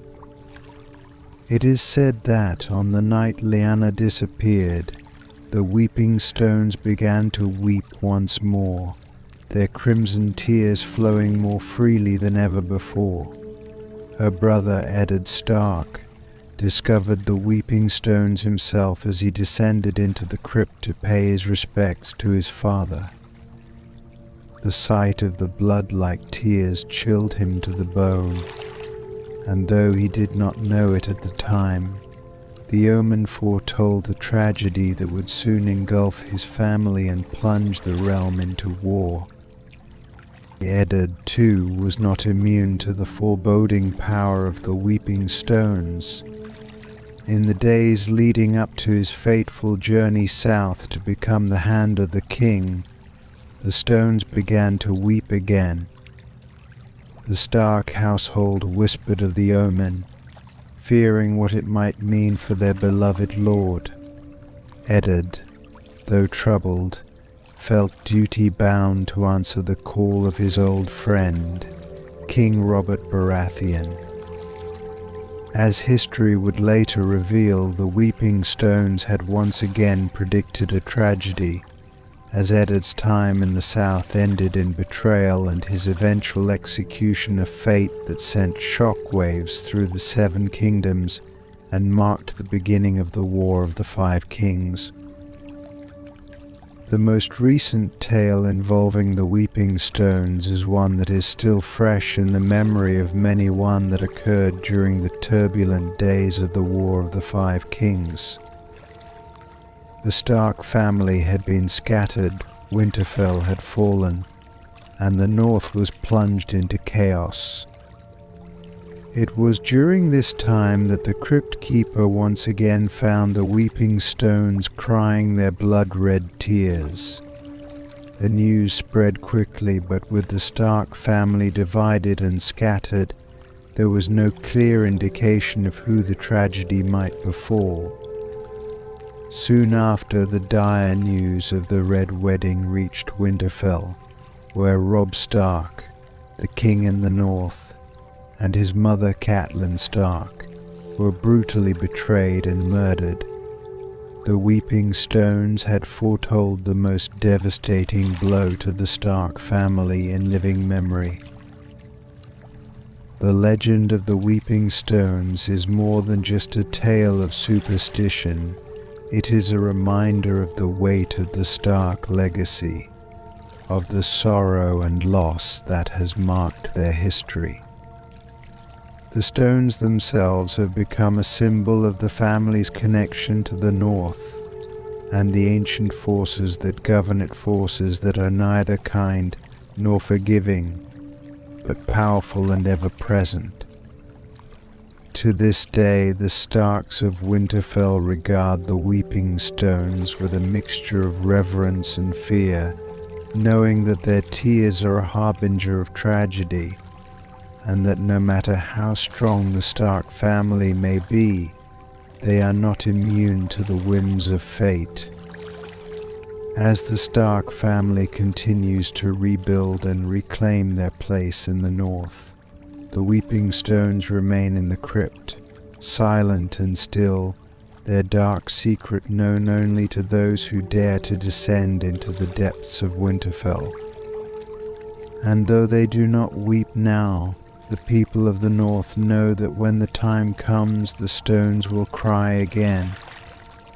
It is said that on the night Lyanna disappeared, the weeping stones began to weep once more, their crimson tears flowing more freely than ever before. Her brother Eddard Stark discovered the weeping stones himself as he descended into the crypt to pay his respects to his father. The sight of the blood-like tears chilled him to the bone, and though he did not know it at the time, the omen foretold the tragedy that would soon engulf his family and plunge the realm into war. Eddard, too, was not immune to the foreboding power of the weeping stones. In the days leading up to his fateful journey south to become the Hand of the King, the stones began to weep again. The Stark household whispered of the omen, fearing what it might mean for their beloved lord. Eddard, though troubled, felt duty-bound to answer the call of his old friend, King Robert Baratheon. As history would later reveal, the weeping stones had once again predicted a tragedy, as Eddard's time in the south ended in betrayal and his eventual execution a fate that sent shockwaves through the Seven Kingdoms and marked the beginning of the War of the Five Kings. The most recent tale involving the weeping stones is one that is still fresh in the memory of many, one that occurred during the turbulent days of the War of the Five Kings. The Stark family had been scattered, Winterfell had fallen, and the north was plunged into chaos. It was during this time that the Crypt Keeper once again found the weeping stones crying their blood-red tears. The news spread quickly, but with the Stark family divided and scattered, there was no clear indication of who the tragedy might befall. Soon after, the dire news of the Red Wedding reached Winterfell, where Robb Stark, the king in the north, and his mother Catelyn Stark were brutally betrayed and murdered. The weeping stones had foretold the most devastating blow to the Stark family in living memory. The legend of the weeping stones is more than just a tale of superstition. It is a reminder of the weight of the Stark legacy, of the sorrow and loss that has marked their history. The stones themselves have become a symbol of the family's connection to the North and the ancient forces that govern it, forces that are neither kind nor forgiving, but powerful and ever-present. To this day, the Starks of Winterfell regard the weeping stones with a mixture of reverence and fear, knowing that their tears are a harbinger of tragedy, and that no matter how strong the Stark family may be, they are not immune to the whims of fate. As the Stark family continues to rebuild and reclaim their place in the North, the weeping stones remain in the crypt, silent and still, their dark secret known only to those who dare to descend into the depths of Winterfell. And though they do not weep now, the people of the North know that when the time comes, the stones will cry again,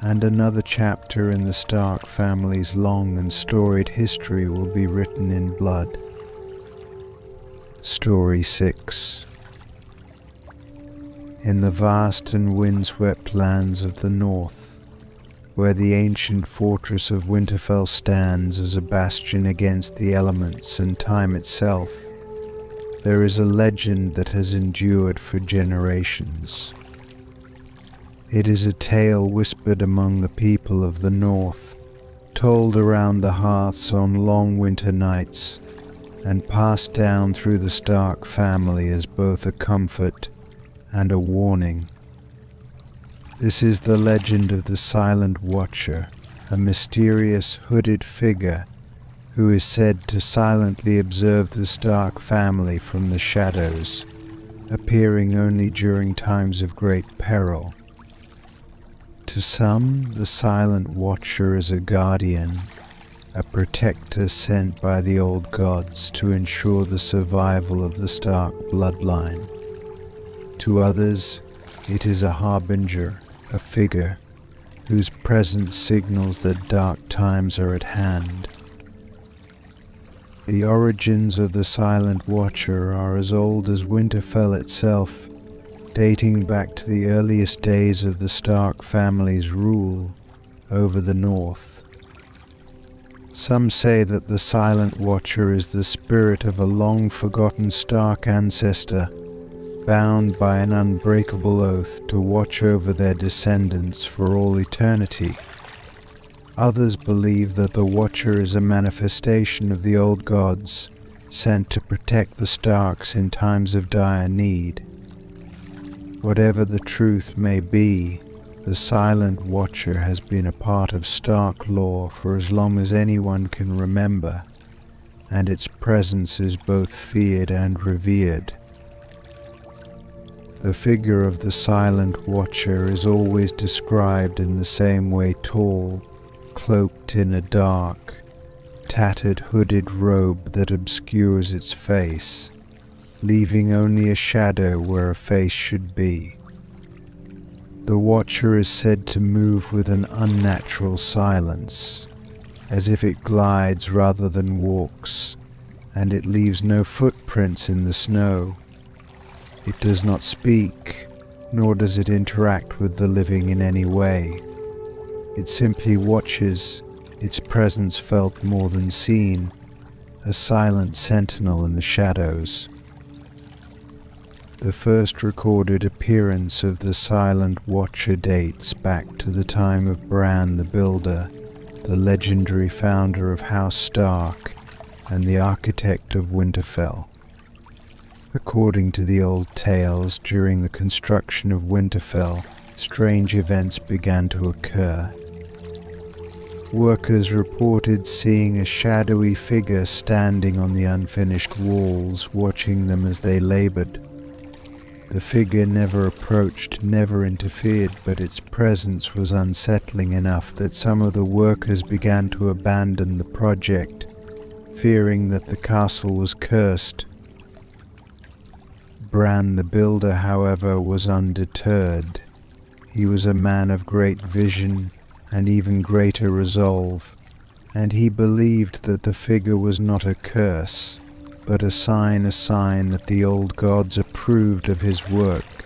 and another chapter in the Stark family's long and storied history will be written in blood. Story 6. In the vast and windswept lands of the North, where the ancient fortress of Winterfell stands as a bastion against the elements and time itself, there is a legend that has endured for generations. It is a tale whispered among the people of the North, told around the hearths on long winter nights, and passed down through the Stark family as both a comfort and a warning. This is the legend of the Silent Watcher, a mysterious hooded figure who is said to silently observe the Stark family from the shadows, appearing only during times of great peril. To some, the Silent Watcher is a guardian, a protector sent by the old gods to ensure the survival of the Stark bloodline. To others, it is a harbinger, a figure whose presence signals that dark times are at hand. The origins of the Silent Watcher are as old as Winterfell itself, dating back to the earliest days of the Stark family's rule over the North. Some say that the Silent Watcher is the spirit of a long-forgotten Stark ancestor, bound by an unbreakable oath to watch over their descendants for all eternity. Others believe that the Watcher is a manifestation of the old gods, sent to protect the Starks in times of dire need. Whatever the truth may be, the Silent Watcher has been a part of Stark lore for as long as anyone can remember, and its presence is both feared and revered. The figure of the Silent Watcher is always described in the same way: tall, cloaked in a dark, tattered hooded robe that obscures its face, leaving only a shadow where a face should be. The Watcher is said to move with an unnatural silence, as if it glides rather than walks, and it leaves no footprints in the snow. It does not speak, nor does it interact with the living in any way. It simply watches, its presence felt more than seen, a silent sentinel in the shadows. The first recorded appearance of the Silent Watcher dates back to the time of Bran the Builder, the legendary founder of House Stark and the architect of Winterfell. According to the old tales, during the construction of Winterfell, strange events began to occur. Workers reported seeing a shadowy figure standing on the unfinished walls, watching them as they labored. The figure never approached, never interfered, but its presence was unsettling enough that some of the workers began to abandon the project, fearing that the castle was cursed. Bran the builder, however, was undeterred. He was a man of great vision and even greater resolve, and he believed that the figure was not a curse, but a sign that the old gods approved of his work.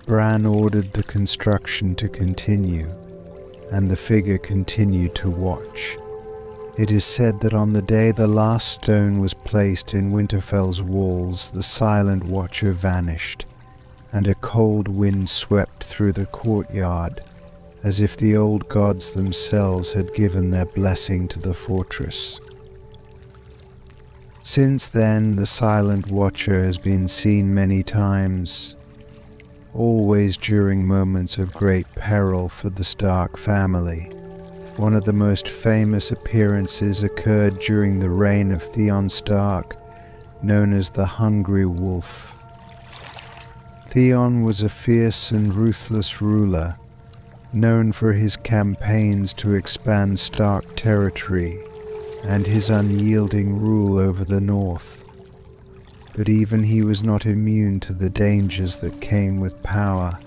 Bran ordered the construction to continue, and the figure continued to watch. It is said that on the day the last stone was placed in Winterfell's walls, the silent watcher vanished, and a cold wind swept through the courtyard, as if the old gods themselves had given their blessing to the fortress. Since then, the silent watcher has been seen many times, always during moments of great peril for the Stark family. One of the most famous appearances occurred during the reign of Theon Stark, known as the Hungry Wolf. Theon was a fierce and ruthless ruler, known for his campaigns to expand Stark territory and his unyielding rule over the north. But even he was not immune to the dangers that came with power.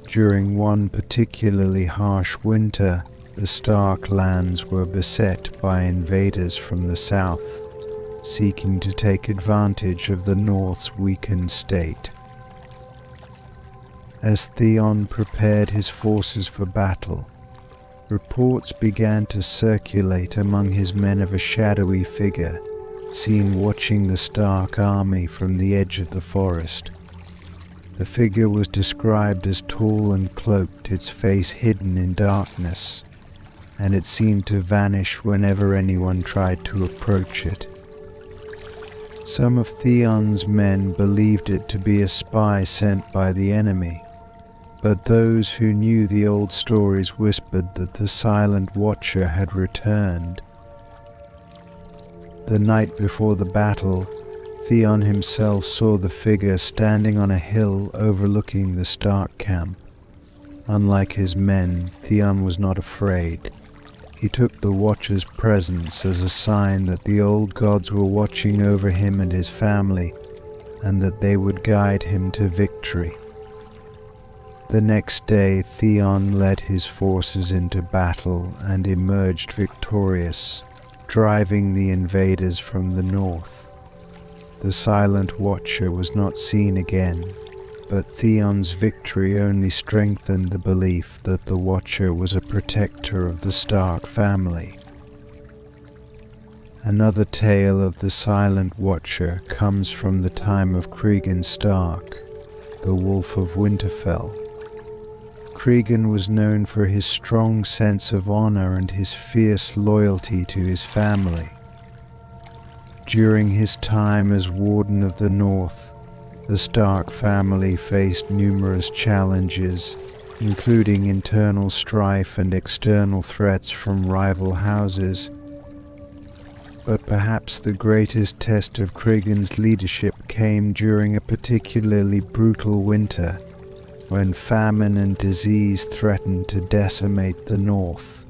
During one particularly harsh winter, the Stark lands were beset by invaders from the south, seeking to take advantage of the North's weakened state. As Theon prepared his forces for battle, reports began to circulate among his men of a shadowy figure seen watching the Stark army from the edge of the forest. The figure was described as tall and cloaked, its face hidden in darkness, and it seemed to vanish whenever anyone tried to approach it. Some of Theon's men believed it to be a spy sent by the enemy, but those who knew the old stories whispered that the silent watcher had returned. The night before the battle, Theon himself saw the figure standing on a hill overlooking the Stark camp. Unlike his men, Theon was not afraid. He took the watcher's presence as a sign that the old gods were watching over him and his family, and that they would guide him to victory. The next day, Theon led his forces into battle and emerged victorious, driving the invaders from the north. The silent watcher was not seen again, but Theon's victory only strengthened the belief that the watcher was a protector of the Stark family. Another tale of the silent watcher comes from the time of Cregan Stark, the Wolf of Winterfell. Cregan was known for his strong sense of honor and his fierce loyalty to his family. During his time as Warden of the North, the Stark family faced numerous challenges, including internal strife and external threats from rival houses. But perhaps the greatest test of Cregan's leadership came during a particularly brutal winter, when famine and disease threatened to decimate the north.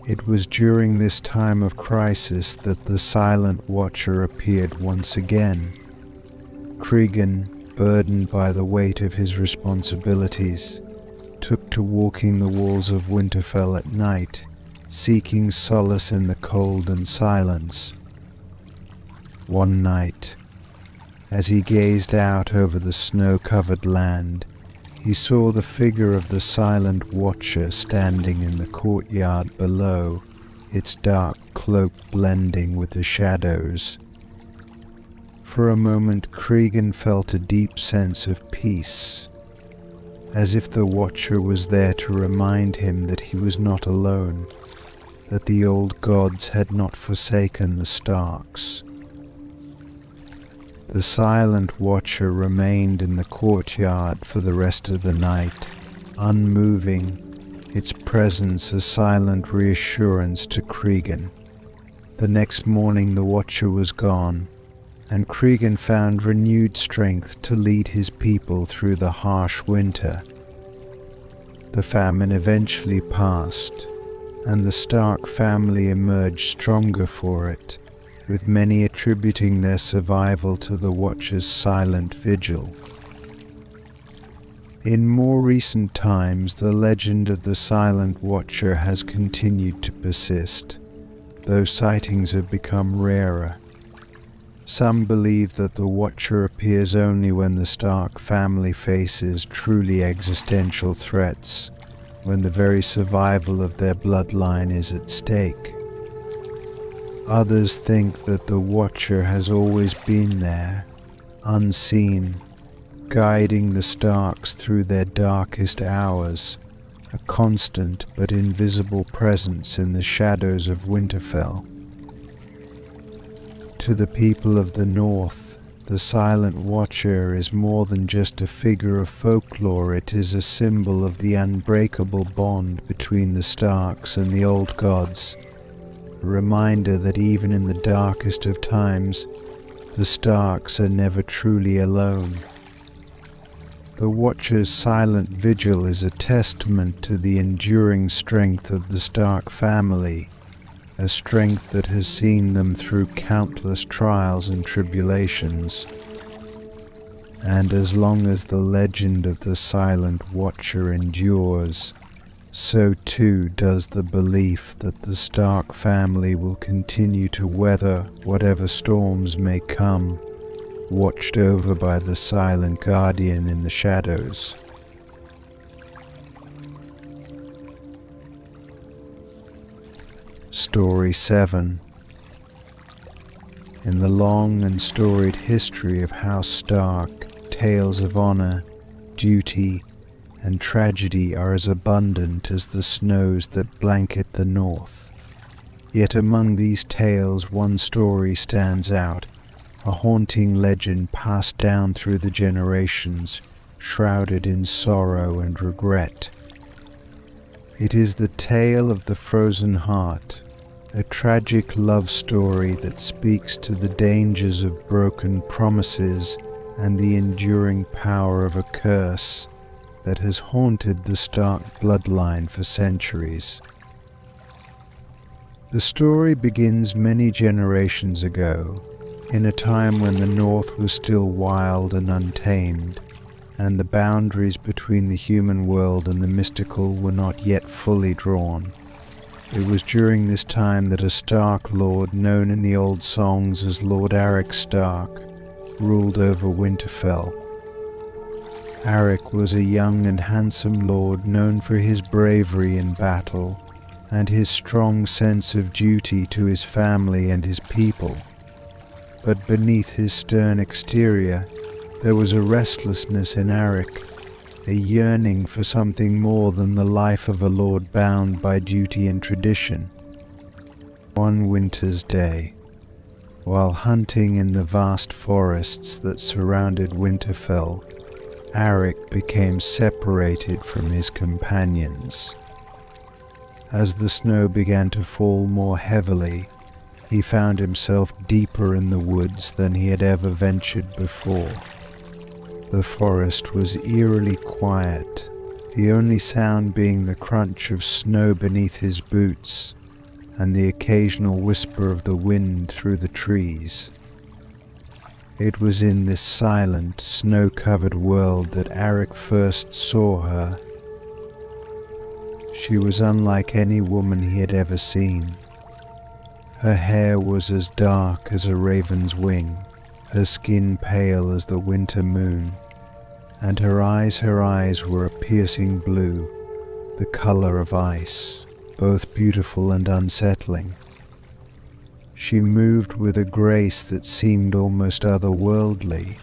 It was during this time of crisis that the Silent Watcher appeared once again. Cregan, burdened by the weight of his responsibilities, took to walking the walls of Winterfell at night, seeking solace in the cold and silence. One night, as he gazed out over the snow-covered land, he saw the figure of the Silent Watcher standing in the courtyard below, its dark cloak blending with the shadows. For a moment, Cregan felt a deep sense of peace, as if the Watcher was there to remind him that he was not alone, that the old gods had not forsaken the Starks. The Silent Watcher remained in the courtyard for the rest of the night, unmoving, its presence a silent reassurance to Cregan. The next morning the Watcher was gone, and Cregan found renewed strength to lead his people through the harsh winter. The famine eventually passed, and the Stark family emerged stronger for it, with many attributing their survival to the Watcher's silent vigil. In more recent times, the legend of the Silent Watcher has continued to persist, though sightings have become rarer. Some believe that the Watcher appears only when the Stark family faces truly existential threats, when the very survival of their bloodline is at stake. Others think that the Watcher has always been there, unseen, guiding the Starks through their darkest hours, a constant but invisible presence in the shadows of Winterfell. To the people of the North, the Silent Watcher is more than just a figure of folklore. It is a symbol of the unbreakable bond between the Starks and the old gods, a reminder that even in the darkest of times, the Starks are never truly alone. The Watcher's silent vigil is a testament to the enduring strength of the Stark family, a strength that has seen them through countless trials and tribulations. And as long as the legend of the Silent Watcher endures, so too does the belief that the Stark family will continue to weather whatever storms may come, watched over by the silent guardian in the shadows. Story 7. In the long and storied history of House Stark, tales of honor, duty, and tragedy are as abundant as the snows that blanket the north. Yet among these tales one story stands out, a haunting legend passed down through the generations, shrouded in sorrow and regret. It is the tale of the Frozen Heart, a tragic love story that speaks to the dangers of broken promises and the enduring power of a curse that has haunted the Stark bloodline for centuries. The story begins many generations ago, in a time when the North was still wild and untamed, and the boundaries between the human world and the mystical were not yet fully drawn. It was during this time that a Stark lord, known in the old songs as Lord Arryk Stark, ruled over Winterfell. Arryk was a young and handsome lord known for his bravery in battle and his strong sense of duty to his family and his people. But beneath his stern exterior, there was a restlessness in Arryk, a yearning for something more than the life of a lord bound by duty and tradition. One winter's day, while hunting in the vast forests that surrounded Winterfell, Arryk became separated from his companions. As the snow began to fall more heavily, he found himself deeper in the woods than he had ever ventured before. The forest was eerily quiet, the only sound being the crunch of snow beneath his boots and the occasional whisper of the wind through the trees. It was in this silent, snow-covered world that Arryk first saw her. She was unlike any woman he had ever seen. Her hair was as dark as a raven's wing, her skin pale as the winter moon, and her eyes were a piercing blue, the color of ice, both beautiful and unsettling. She moved with a grace that seemed almost otherworldly,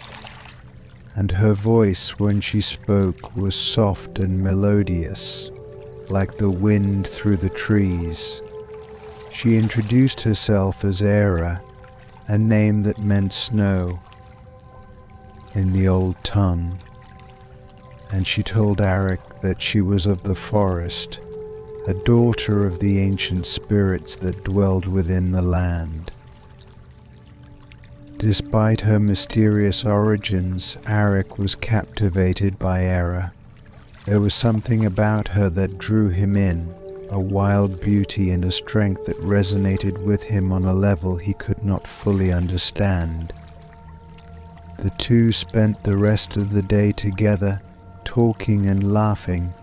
and her voice when she spoke was soft and melodious, like the wind through the trees. She introduced herself as Era, a name that meant snow in the old tongue, and she told Arryk that she was of the forest, a daughter of the ancient spirits that dwelled within the land. Despite her mysterious origins, Arik was captivated by Era. There was something about her that drew him in, a wild beauty and a strength that resonated with him on a level he could not fully understand. The two spent the rest of the day together, talking and laughing,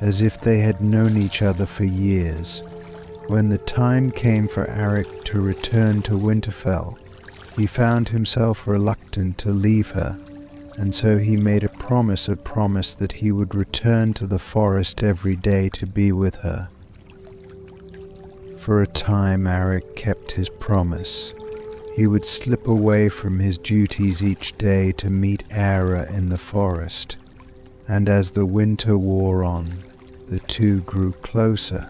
as if they had known each other for years. When the time came for Arik to return to Winterfell, he found himself reluctant to leave her, and so he made a promise that he would return to the forest every day to be with her. For a time Arik kept his promise. He would slip away from his duties each day to meet Era in the forest, and as the winter wore on, the two grew closer.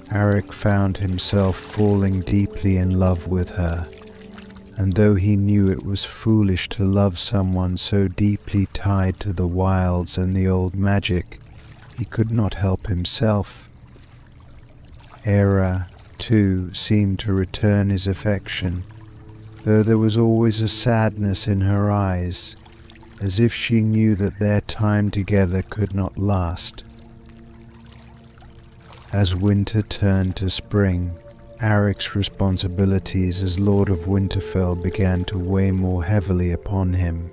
Arik found himself falling deeply in love with her, and though he knew it was foolish to love someone so deeply tied to the wilds and the old magic, he could not help himself. Era, too, seemed to return his affection, though there was always a sadness in her eyes, as if she knew that their time together could not last. As winter turned to spring, Arik's responsibilities as Lord of Winterfell began to weigh more heavily upon him.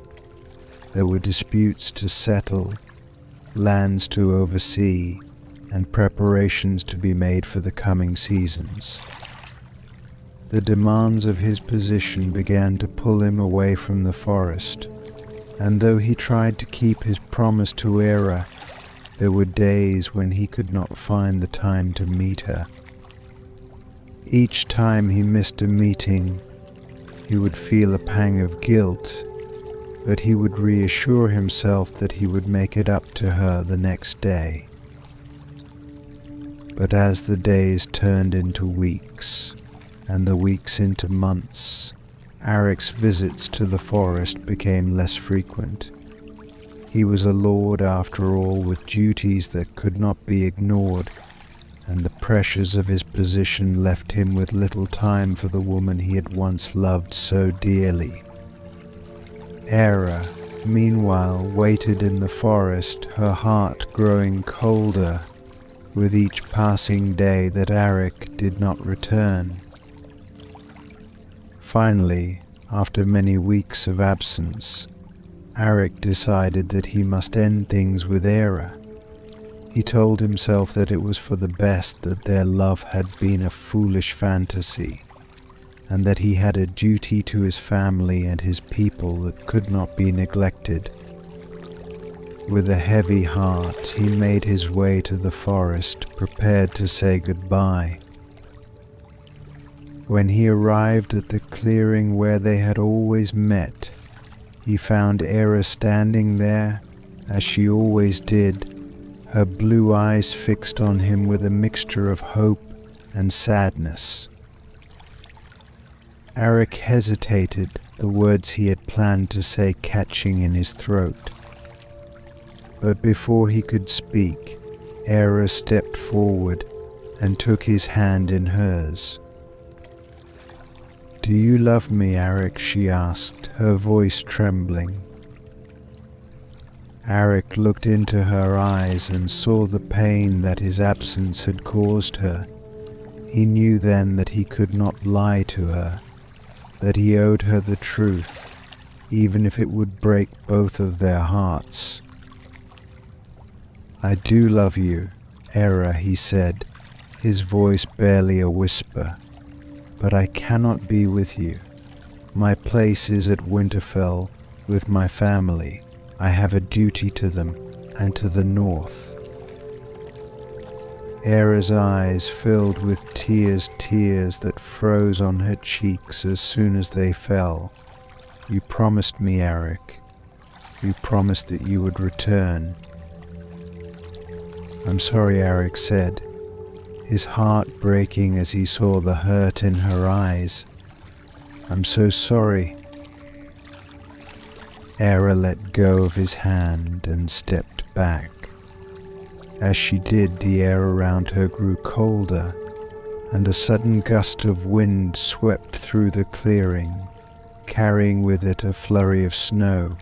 There were disputes to settle, lands to oversee, and preparations to be made for the coming seasons. The demands of his position began to pull him away from the forest, and though he tried to keep his promise to Era, there were days when he could not find the time to meet her. Each time he missed a meeting, he would feel a pang of guilt, but he would reassure himself that he would make it up to her the next day. But as the days turned into weeks, and the weeks into months, Arik's visits to the forest became less frequent. He was a lord after all, with duties that could not be ignored, and the pressures of his position left him with little time for the woman he had once loved so dearly. Era, meanwhile, waited in the forest, her heart growing colder with each passing day that Arik did not return. Finally, after many weeks of absence, Arik decided that he must end things with Era. He told himself that it was for the best, that their love had been a foolish fantasy, and that he had a duty to his family and his people that could not be neglected. With a heavy heart, he made his way to the forest, prepared to say goodbye. When he arrived at the clearing where they had always met, he found Era standing there, as she always did, her blue eyes fixed on him with a mixture of hope and sadness. Arik hesitated, the words he had planned to say catching in his throat. But before he could speak, Era stepped forward and took his hand in hers. "Do you love me, Arik?" she asked, her voice trembling. Arik looked into her eyes and saw the pain that his absence had caused her. He knew then that he could not lie to her, that he owed her the truth, even if it would break both of their hearts. "I do love you, Era," he said, his voice barely a whisper, "but I cannot be with you. My place is at Winterfell with my family. I have a duty to them and to the north." Era's eyes filled with tears that froze on her cheeks as soon as they fell. "You promised me, Arik. You promised that you would return." "I'm sorry," Arik said, his heart breaking as he saw the hurt in her eyes. "I'm so sorry." Era let go of his hand and stepped back. As she did, the air around her grew colder, and a sudden gust of wind swept through the clearing, carrying with it a flurry of snow.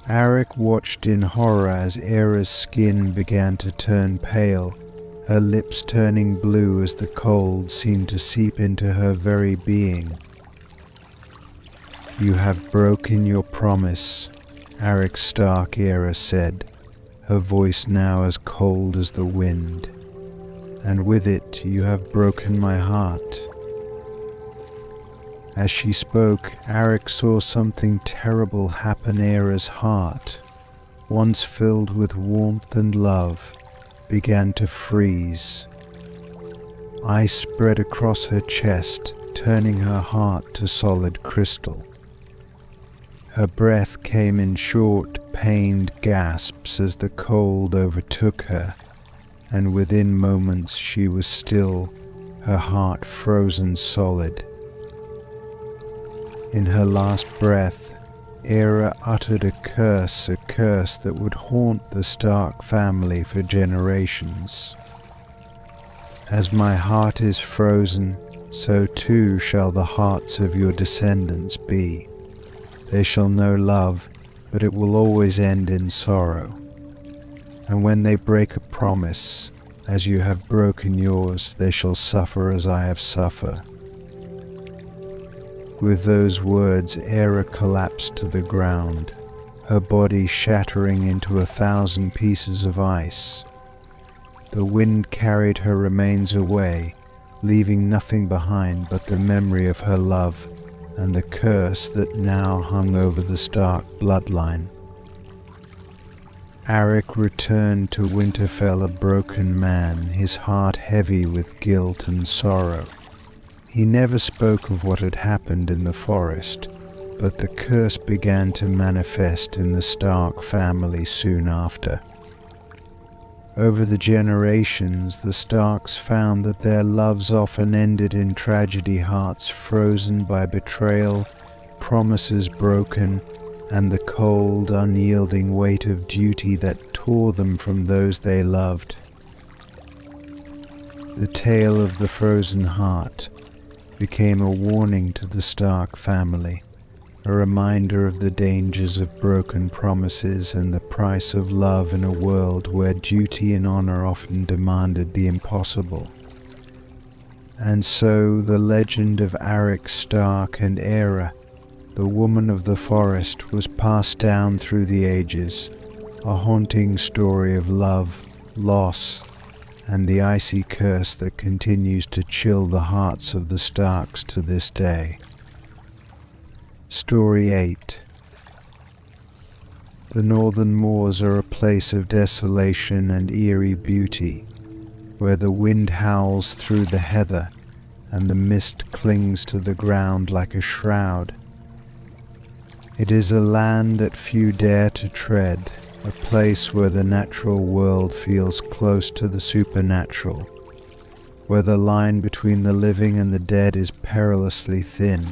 Arik watched in horror as Era's skin began to turn pale, her lips turning blue as the cold seemed to seep into her very being. "You have broken your promise," Arik Stark Era said, her voice now as cold as the wind. "And with it you have broken my heart." As she spoke, Arik saw something terrible happen. Era's heart, once filled with warmth and love, began to freeze. Ice spread across her chest, turning her heart to solid crystal. Her breath came in short, pained gasps as the cold overtook her, and within moments she was still, her heart frozen solid. In her last breath, Era uttered a curse that would haunt the Stark family for generations. "As my heart is frozen, so too shall the hearts of your descendants be. They shall know love, but it will always end in sorrow. And when they break a promise, as you have broken yours, they shall suffer as I have suffered." With those words, Era collapsed to the ground, her body shattering into 1,000 pieces of ice. The wind carried her remains away, leaving nothing behind but the memory of her love and the curse that now hung over the Stark bloodline. Arik returned to Winterfell a broken man, his heart heavy with guilt and sorrow. He never spoke of what had happened in the forest, but the curse began to manifest in the Stark family soon after. Over the generations, the Starks found that their loves often ended in tragedy, hearts frozen by betrayal, promises broken, and the cold, unyielding weight of duty that tore them from those they loved. The tale of the frozen heart became a warning to the Stark family, a reminder of the dangers of broken promises and the price of love in a world where duty and honor often demanded the impossible. And so the legend of Arik Stark and Era, the woman of the forest, was passed down through the ages, a haunting story of love, loss, and the icy curse that continues to chill the hearts of the Starks to this day. Story 8. The northern moors are a place of desolation and eerie beauty, where the wind howls through the heather and the mist clings to the ground like a shroud. It is a land that few dare to tread, a place where the natural world feels close to the supernatural, where the line between the living and the dead is perilously thin.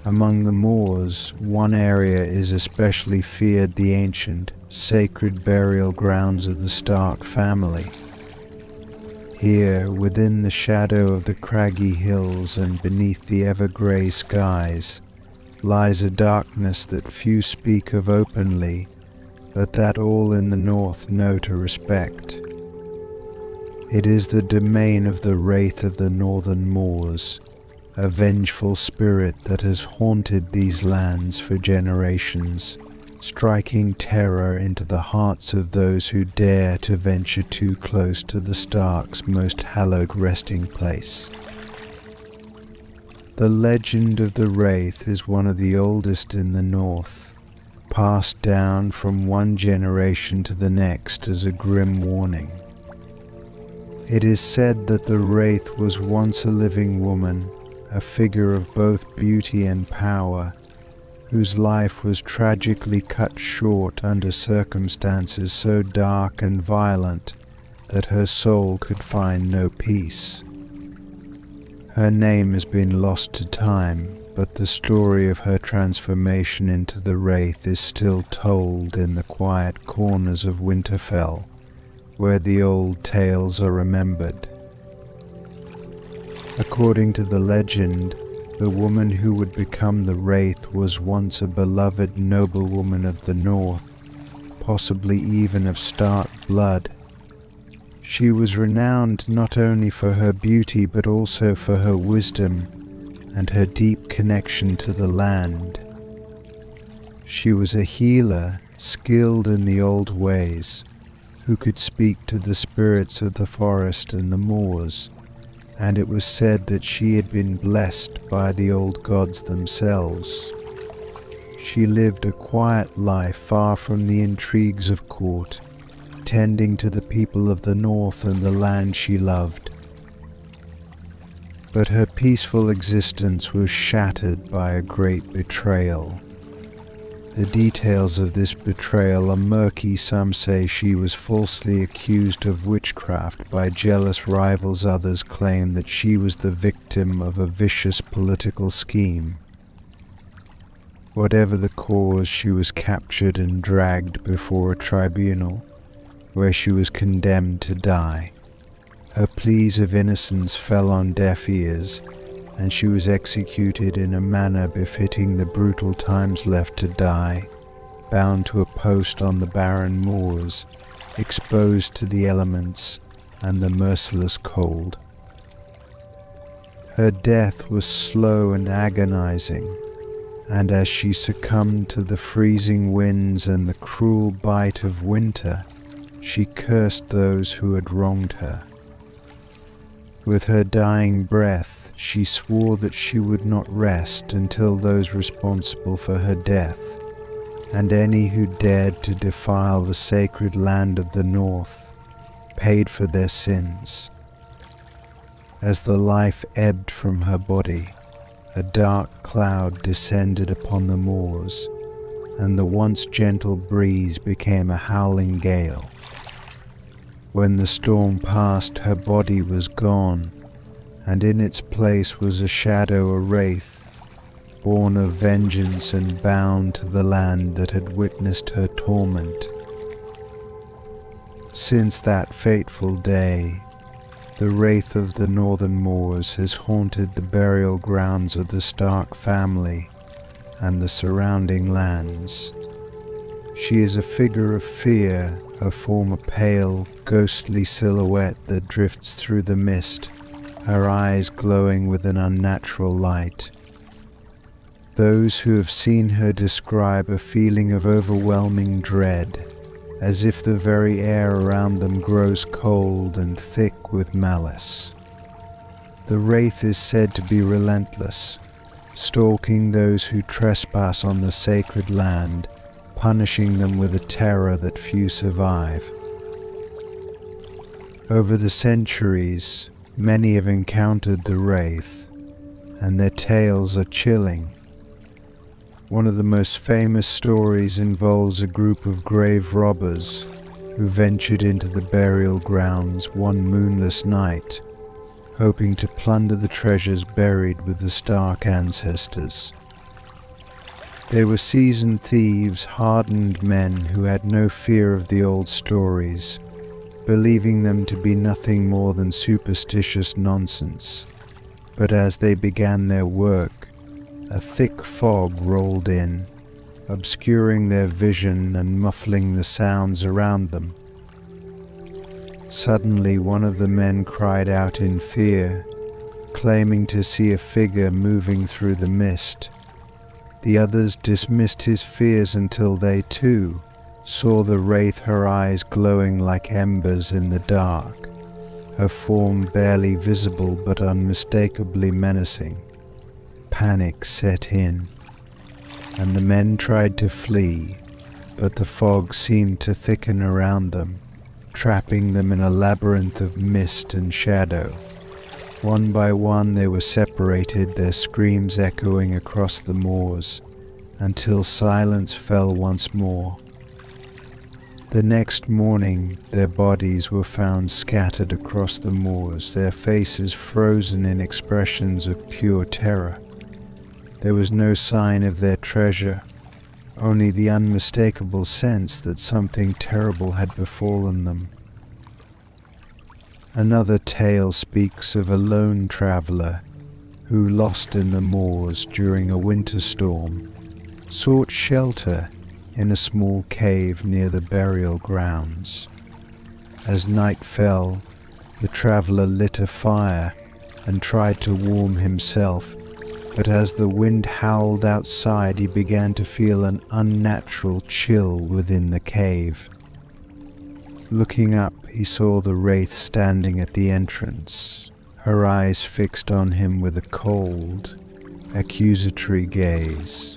Among the moors, one area is especially feared: the ancient, sacred burial grounds of the Stark family. Here, within the shadow of the craggy hills and beneath the ever-grey skies, lies a darkness that few speak of openly, but that all in the north know to respect. It is the domain of the Wraith of the Northern Moors, a vengeful spirit that has haunted these lands for generations, striking terror into the hearts of those who dare to venture too close to the Stark's most hallowed resting place. The legend of the Wraith is one of the oldest in the north, passed down from one generation to the next as a grim warning. It is said that the Wraith was once a living woman, a figure of both beauty and power, whose life was tragically cut short under circumstances so dark and violent that her soul could find no peace. Her name has been lost to time, but the story of her transformation into the Wraith is still told in the quiet corners of Winterfell, where the old tales are remembered. According to the legend, The woman who would become the Wraith was once a beloved noblewoman of the north, possibly even of Stark blood. She was renowned not only for her beauty but also for her wisdom and her deep connection to the land. She was a healer, skilled in the old ways, who could speak to the spirits of the forest and the moors, and it was said that she had been blessed by the old gods themselves. She lived a quiet life far from the intrigues of court, tending to the people of the north and the land she loved. But her peaceful existence was shattered by a great betrayal. The details of this betrayal are murky. Some say she was falsely accused of witchcraft by jealous rivals. Others claim that she was the victim of a vicious political scheme. Whatever the cause, she was captured and dragged before a tribunal, where she was condemned to die. Her pleas of innocence fell on deaf ears, and she was executed in a manner befitting the brutal times. Left to die, bound to a post on the barren moors, exposed to the elements and the merciless cold. Her death was slow and agonizing, and as she succumbed to the freezing winds and the cruel bite of winter, she cursed those who had wronged her. With her dying breath, she swore that she would not rest until those responsible for her death, and any who dared to defile the sacred land of the north, paid for their sins. As the life ebbed from her body, a dark cloud descended upon the moors, and the once gentle breeze became a howling gale. When the storm passed, her body was gone, and in its place was a shadow, a wraith, born of vengeance and bound to the land that had witnessed her torment. Since that fateful day, the wraith of the northern moors has haunted the burial grounds of the Stark family and the surrounding lands. She is a figure of fear, her form a pale, ghostly silhouette that drifts through the mist, her eyes glowing with an unnatural light. Those who have seen her describe a feeling of overwhelming dread, as if the very air around them grows cold and thick with malice. The wraith is said to be relentless, stalking those who trespass on the sacred land, punishing them with a terror that few survive. Over the centuries, many have encountered the wraith, and their tales are chilling. One of the most famous stories involves a group of grave robbers who ventured into the burial grounds one moonless night, hoping to plunder the treasures buried with the Stark ancestors. They were seasoned thieves, hardened men who had no fear of the old stories, believing them to be nothing more than superstitious nonsense. But as they began their work, a thick fog rolled in, obscuring their vision and muffling the sounds around them. Suddenly one of the men cried out in fear, claiming to see a figure moving through the mist. The others dismissed his fears until they too saw the wraith, her eyes glowing like embers in the dark, her form barely visible but unmistakably menacing. Panic set in, and the men tried to flee, but the fog seemed to thicken around them, trapping them in a labyrinth of mist and shadow. One by one they were separated, their screams echoing across the moors, until silence fell once more. The next morning their bodies were found scattered across the moors, their faces frozen in expressions of pure terror. There was no sign of their treasure, only the unmistakable sense that something terrible had befallen them. Another tale speaks of a lone traveler who, lost in the moors during a winter storm, sought shelter in a small cave near the burial grounds. As night fell, the traveller lit a fire and tried to warm himself, but as the wind howled outside, he began to feel an unnatural chill within the cave. Looking up, he saw the wraith standing at the entrance, her eyes fixed on him with a cold, accusatory gaze.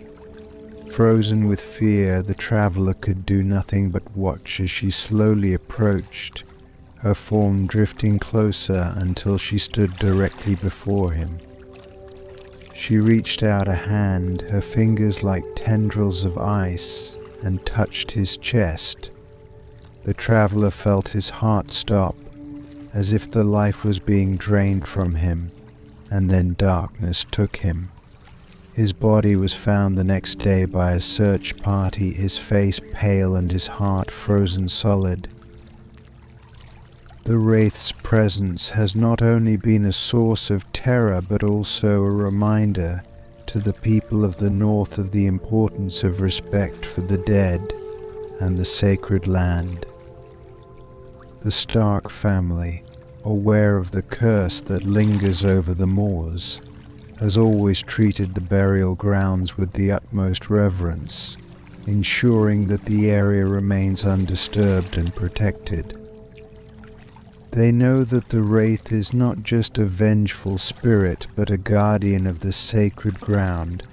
Frozen with fear, the traveller could do nothing but watch as she slowly approached, her form drifting closer until she stood directly before him. She reached out a hand, her fingers like tendrils of ice, and touched his chest. The traveller felt his heart stop, as if the life was being drained from him, and then darkness took him. His body was found the next day by a search party, his face pale and his heart frozen solid. The wraith's presence has not only been a source of terror but also a reminder to the people of the North of the importance of respect for the dead and the sacred land. The Stark family, aware of the curse that lingers over the moors, has always treated the burial grounds with the utmost reverence, ensuring that the area remains undisturbed and protected. They know that the wraith is not just a vengeful spirit but a guardian of the sacred ground,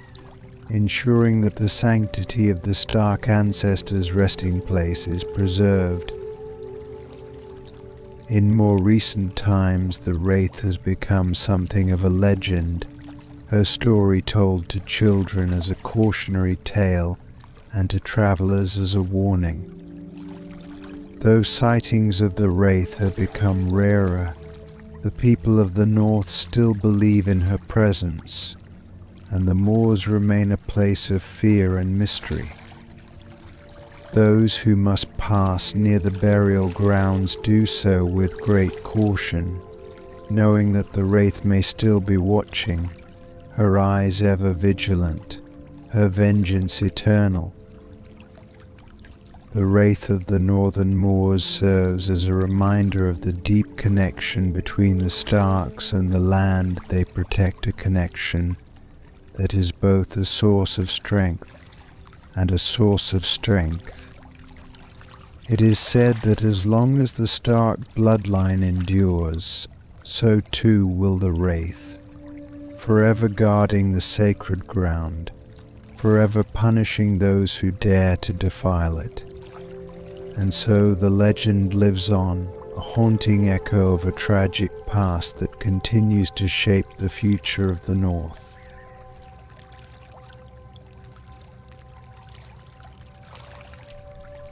ensuring that the sanctity of the Stark ancestors' resting place is preserved. In more recent times, the wraith has become something of a legend, her story told to children as a cautionary tale and to travelers as a warning. Though sightings of the wraith have become rarer, the people of the North still believe in her presence, and the moors remain a place of fear and mystery. Those who must pass near the burial grounds do so with great caution, knowing that the wraith may still be watching, her eyes ever vigilant, her vengeance eternal. The wraith of the northern moors serves as a reminder of the deep connection between the Starks and the land they protect, a connection that is both a source of strength and a source of strength. It is said that as long as the Stark bloodline endures, so too will the wraith, forever guarding the sacred ground, forever punishing those who dare to defile it. And so the legend lives on, a haunting echo of a tragic past that continues to shape the future of the North.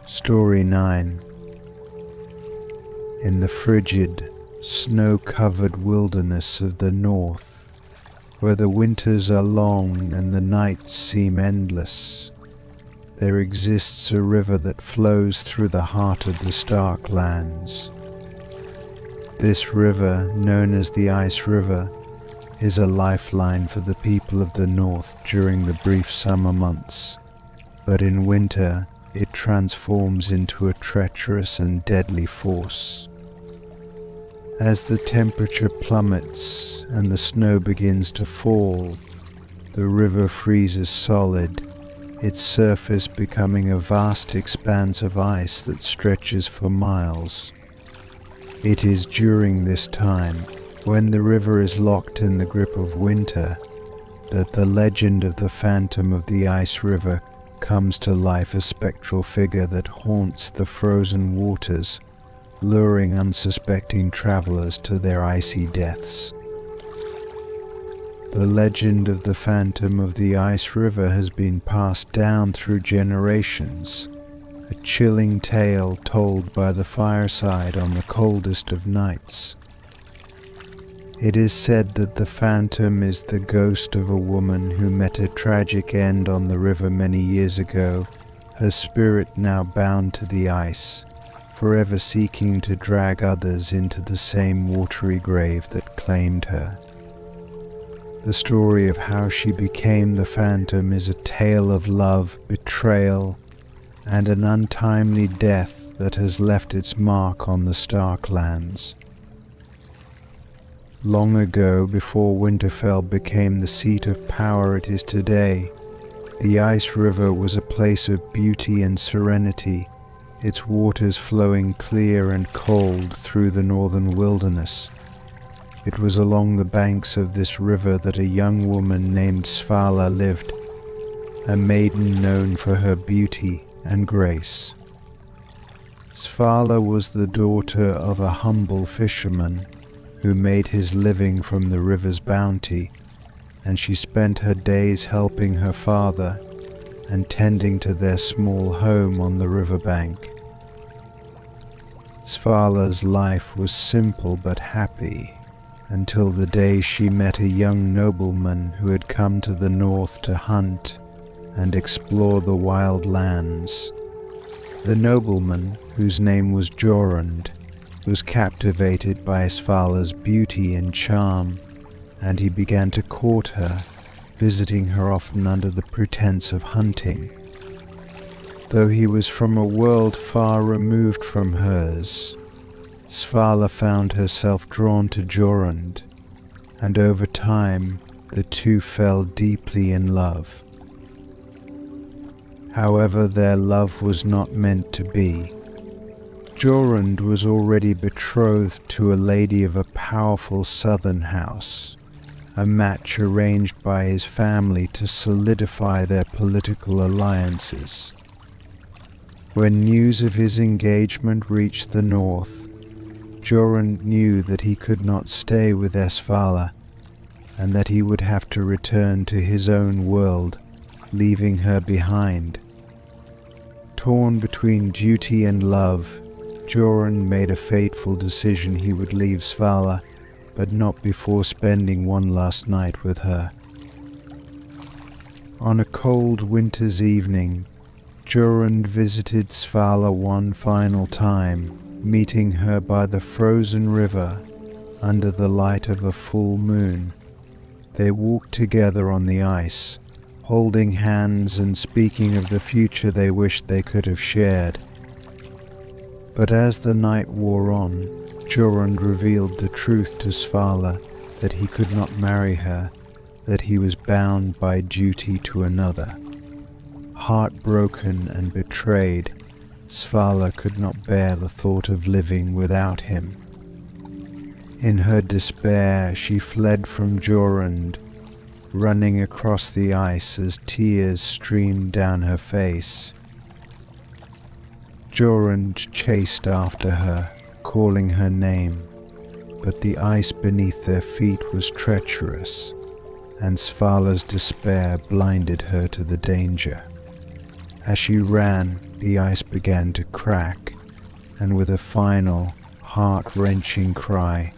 Story 9. In the frigid, snow-covered wilderness of the North, where the winters are long and the nights seem endless, there exists a river that flows through the heart of the Stark lands. This river, known as the Ice River, is a lifeline for the people of the North during the brief summer months, but in winter it transforms into a treacherous and deadly force. As the temperature plummets and the snow begins to fall, the river freezes solid, its surface becoming a vast expanse of ice that stretches for miles. It is during this time, when the river is locked in the grip of winter, that the legend of the Phantom of the Ice River comes to life, a spectral figure that haunts the frozen waters, luring unsuspecting travelers to their icy deaths. The legend of the Phantom of the Ice River has been passed down through generations, a chilling tale told by the fireside on the coldest of nights. It is said that the phantom is the ghost of a woman who met a tragic end on the river many years ago, her spirit now bound to the ice, forever seeking to drag others into the same watery grave that claimed her. The story of how she became the Phantom is a tale of love, betrayal, and an untimely death that has left its mark on the Starklands. Long ago, before Winterfell became the seat of power it is today, the Ice River was a place of beauty and serenity, its waters flowing clear and cold through the northern wilderness. It was along the banks of this river that a young woman named Svala lived, a maiden known for her beauty and grace. Svala was the daughter of a humble fisherman who made his living from the river's bounty, and she spent her days helping her father and tending to their small home on the riverbank. Svala's life was simple but happy, until the day she met a young nobleman who had come to the north to hunt and explore the wild lands. The nobleman, whose name was Jorund, was captivated by Svala's beauty and charm, and he began to court her, visiting her often under the pretense of hunting. Though he was from a world far removed from hers, Svala found herself drawn to Jorund, and over time the two fell deeply in love. However, their love was not meant to be. Jorund was already betrothed to a lady of a powerful southern house, a match arranged by his family to solidify their political alliances. When news of his engagement reached the north, Jorund knew that he could not stay with Svala, and that he would have to return to his own world, leaving her behind. Torn between duty and love, Jorund made a fateful decision: he would leave Svala, but not before spending one last night with her. On a cold winter's evening, Jorund visited Svala one final time, meeting her by the frozen river under the light of a full moon. They walked together on the ice, holding hands and speaking of the future they wished they could have shared. But as the night wore on, Jorund revealed the truth to Svala, that he could not marry her, that he was bound by duty to another. Heartbroken and betrayed, Svala could not bear the thought of living without him. In her despair, she fled from Jorund, running across the ice as tears streamed down her face. Jorund chased after her, calling her name, but the ice beneath their feet was treacherous, and Svala's despair blinded her to the danger. As she ran, the ice began to crack, and with a final, heart-wrenching cry,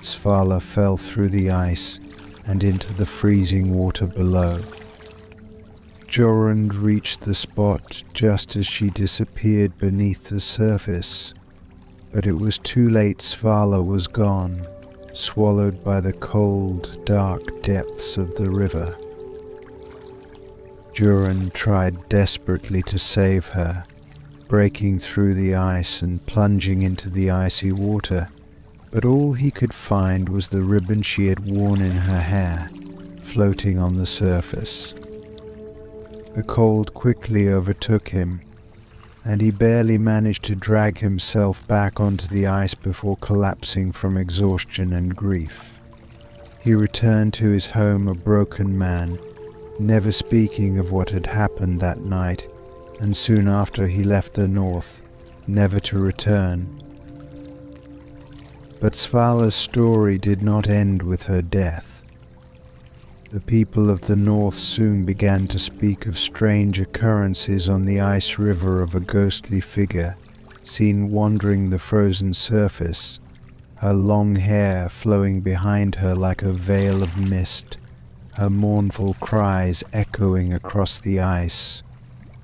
Svala fell through the ice and into the freezing water below. Jorund reached the spot just as she disappeared beneath the surface, but it was too late. Svala was gone, swallowed by the cold, dark depths of the river. Jorund tried desperately to save her, breaking through the ice and plunging into the icy water, but all he could find was the ribbon she had worn in her hair, floating on the surface. The cold quickly overtook him, and he barely managed to drag himself back onto the ice before collapsing from exhaustion and grief. He returned to his home a broken man, never speaking of what had happened that night, and soon after he left the north, never to return. But Svala's story did not end with her death. The people of the north soon began to speak of strange occurrences on the ice river, of a ghostly figure seen wandering the frozen surface, her long hair flowing behind her like a veil of mist, her mournful cries echoing across the ice.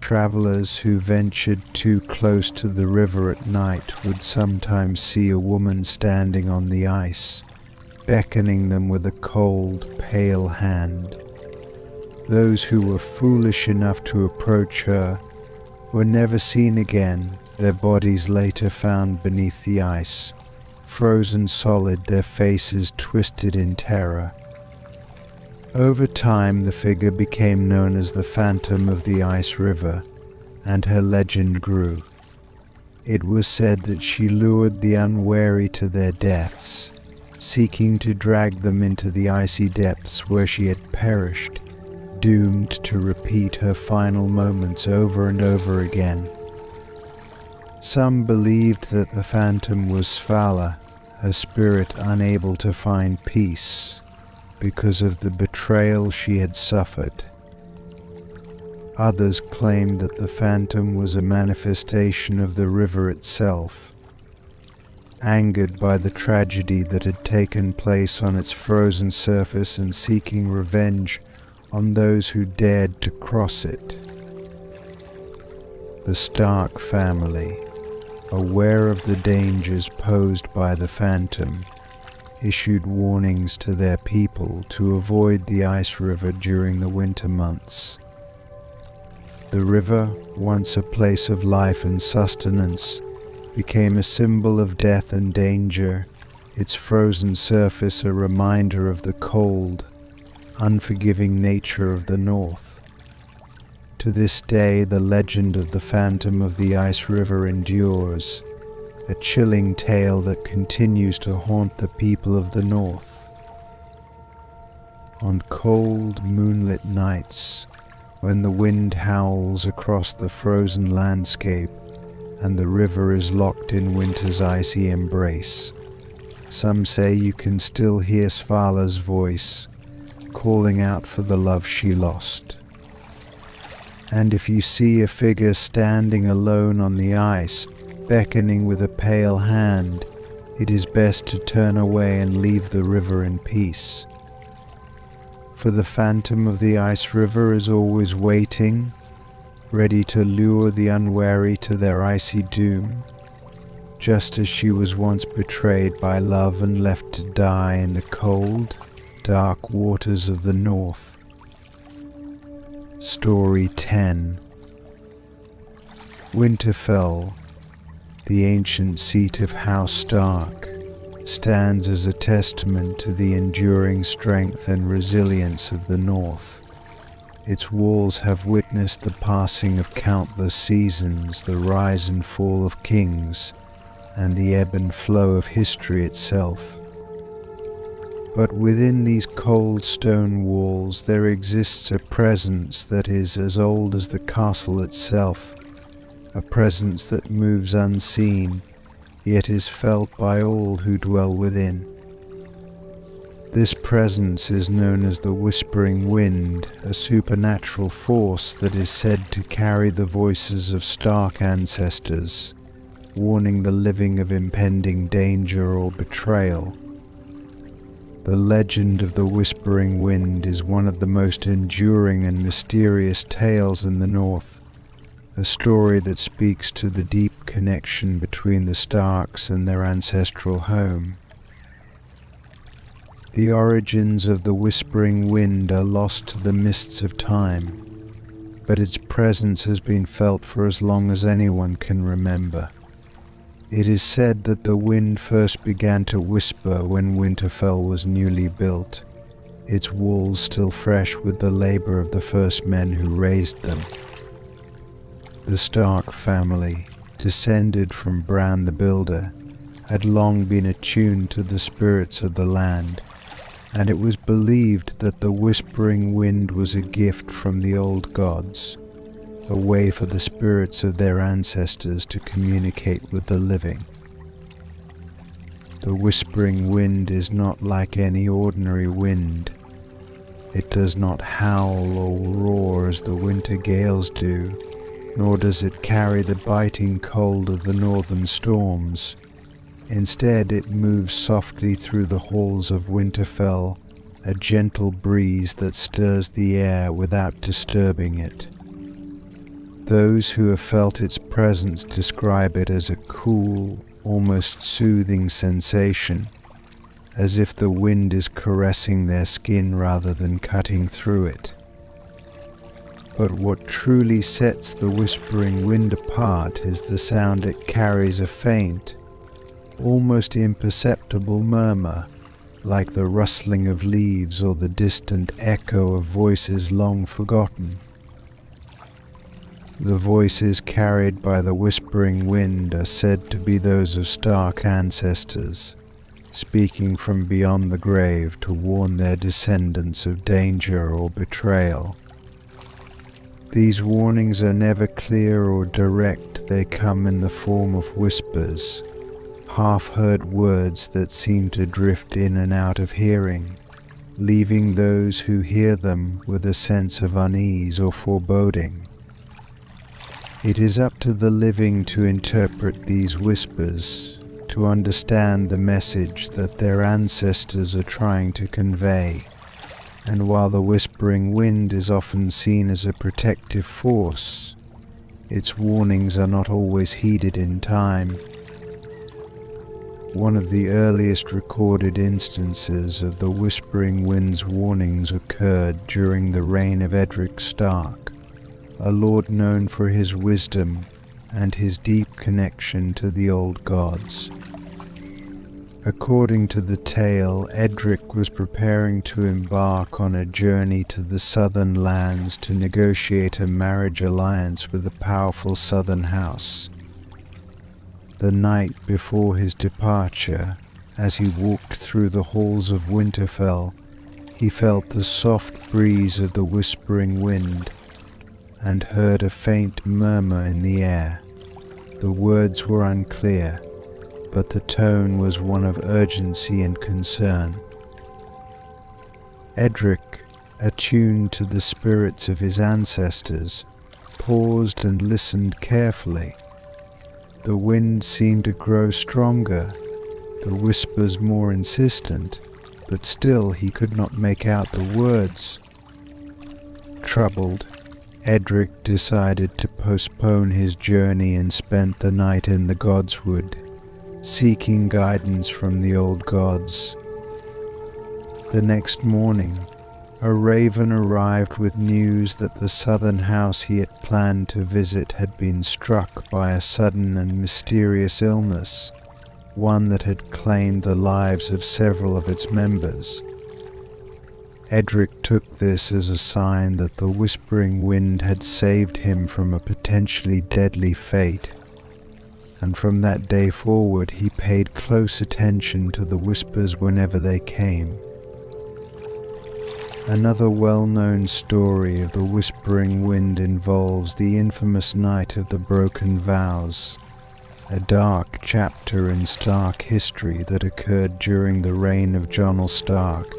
Travelers who ventured too close to the river at night would sometimes see a woman standing on the ice, beckoning them with a cold, pale hand. Those who were foolish enough to approach her were never seen again, their bodies later found beneath the ice, frozen solid, their faces twisted in terror. Over time, the figure became known as the Phantom of the Ice River, and her legend grew. It was said that she lured the unwary to their deaths, seeking to drag them into the icy depths where she had perished, doomed to repeat her final moments over and over again. Some believed that the phantom was Svala, her spirit unable to find peace because of the betrayal she had suffered. Others claimed that the phantom was a manifestation of the river itself, angered by the tragedy that had taken place on its frozen surface and seeking revenge on those who dared to cross it. The Stark family, aware of the dangers posed by the phantom, issued warnings to their people to avoid the ice river during the winter months. The river, once a place of life and sustenance, became a symbol of death and danger, its frozen surface a reminder of the cold, unforgiving nature of the north. To this day, the legend of the Phantom of the Ice River endures, a chilling tale that continues to haunt the people of the north. On cold, moonlit nights, when the wind howls across the frozen landscape and the river is locked in winter's icy embrace, some say you can still hear Svala's voice, calling out for the love she lost. And if you see a figure standing alone on the ice, beckoning with a pale hand, it is best to turn away and leave the river in peace. For the Phantom of the Ice River is always waiting, ready to lure the unwary to their icy doom, just as she was once betrayed by love and left to die in the cold, dark waters of the north. Story 10. Winterfell, the ancient seat of House Stark, stands as a testament to the enduring strength and resilience of the North. Its walls have witnessed the passing of countless seasons, the rise and fall of kings, and the ebb and flow of history itself. But within these cold stone walls there exists a presence that is as old as the castle itself, a presence that moves unseen, yet is felt by all who dwell within. This presence is known as the Whispering Wind, a supernatural force that is said to carry the voices of Stark ancestors, warning the living of impending danger or betrayal. The legend of the Whispering Wind is one of the most enduring and mysterious tales in the North, a story that speaks to the deep connection between the Starks and their ancestral home. The origins of the Whispering Wind are lost to the mists of time, but its presence has been felt for as long as anyone can remember. It is said that the wind first began to whisper when Winterfell was newly built, its walls still fresh with the labor of the first men who raised them. The Stark family, descended from Bran the Builder, had long been attuned to the spirits of the land, and it was believed that the Whispering Wind was a gift from the old gods, a way for the spirits of their ancestors to communicate with the living. The Whispering Wind is not like any ordinary wind. It does not howl or roar as the winter gales do, nor does it carry the biting cold of the northern storms. Instead, it moves softly through the halls of Winterfell, a gentle breeze that stirs the air without disturbing it. Those who have felt its presence describe it as a cool, almost soothing sensation, as if the wind is caressing their skin rather than cutting through it. But what truly sets the whispering wind apart is the sound it carries, a faint, almost imperceptible murmur, like the rustling of leaves or the distant echo of voices long forgotten. The voices carried by the whispering wind are said to be those of Stark ancestors, speaking from beyond the grave to warn their descendants of danger or betrayal. These warnings are never clear or direct. They come in the form of whispers, half-heard words that seem to drift in and out of hearing, leaving those who hear them with a sense of unease or foreboding. It is up to the living to interpret these whispers, to understand the message that their ancestors are trying to convey. And while the whispering wind is often seen as a protective force, its warnings are not always heeded in time. One of the earliest recorded instances of the whispering wind's warnings occurred during the reign of Edric Stark, a lord known for his wisdom and his deep connection to the old gods. According to the tale, Edric was preparing to embark on a journey to the southern lands to negotiate a marriage alliance with a powerful southern house. The night before his departure, as he walked through the halls of Winterfell, he felt the soft breeze of the whispering wind and heard a faint murmur in the air. The words were unclear, but the tone was one of urgency and concern. Edric, attuned to the spirits of his ancestors, paused and listened carefully. The wind seemed to grow stronger, the whispers more insistent, but still he could not make out the words. Troubled, Edric decided to postpone his journey and spent the night in the Godswood, seeking guidance from the old gods. The next morning, a raven arrived with news that the southern house he had planned to visit had been struck by a sudden and mysterious illness, one that had claimed the lives of several of its members. Edric took this as a sign that the whispering wind had saved him from a potentially deadly fate, and from that day forward he paid close attention to the whispers whenever they came. Another well-known story of the whispering wind involves the infamous Night of the Broken Vows, a dark chapter in Stark history that occurred during the reign of Jonel Stark,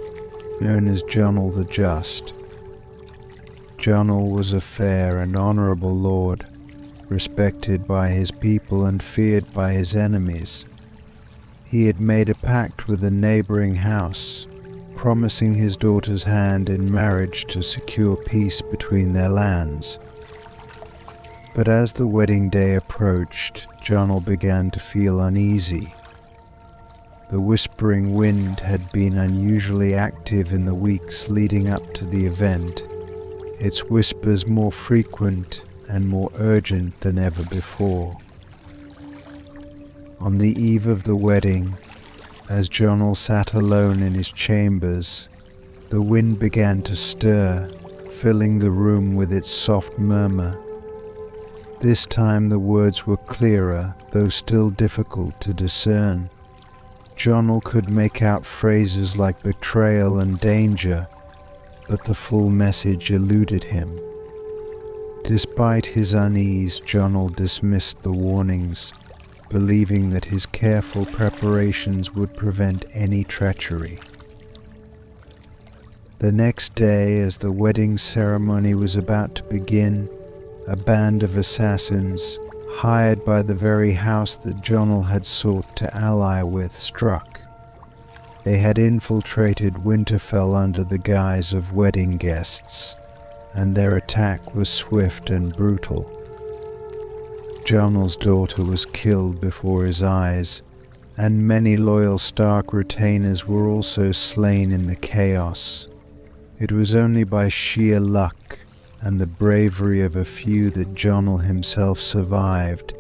known as Jonel the Just. Jonel was a fair and honorable lord, respected by his people and feared by his enemies. He had made a pact with a neighboring house, promising his daughter's hand in marriage to secure peace between their lands. But as the wedding day approached, Jonel began to feel uneasy. The whispering wind had been unusually active in the weeks leading up to the event, its whispers more frequent and more urgent than ever before. On the eve of the wedding, as Jonel sat alone in his chambers, the wind began to stir, filling the room with its soft murmur. This time the words were clearer, though still difficult to discern. Jonel could make out phrases like betrayal and danger, but the full message eluded him. Despite his unease, Jonel dismissed the warnings, believing that his careful preparations would prevent any treachery. The next day, as the wedding ceremony was about to begin, a band of assassins, hired by the very house that Jonel had sought to ally with, struck. They had infiltrated Winterfell under the guise of wedding guests, and their attack was swift and brutal. Jonel's daughter was killed before his eyes, and many loyal Stark retainers were also slain in the chaos. It was only by sheer luck and the bravery of a few that Jonel himself survived.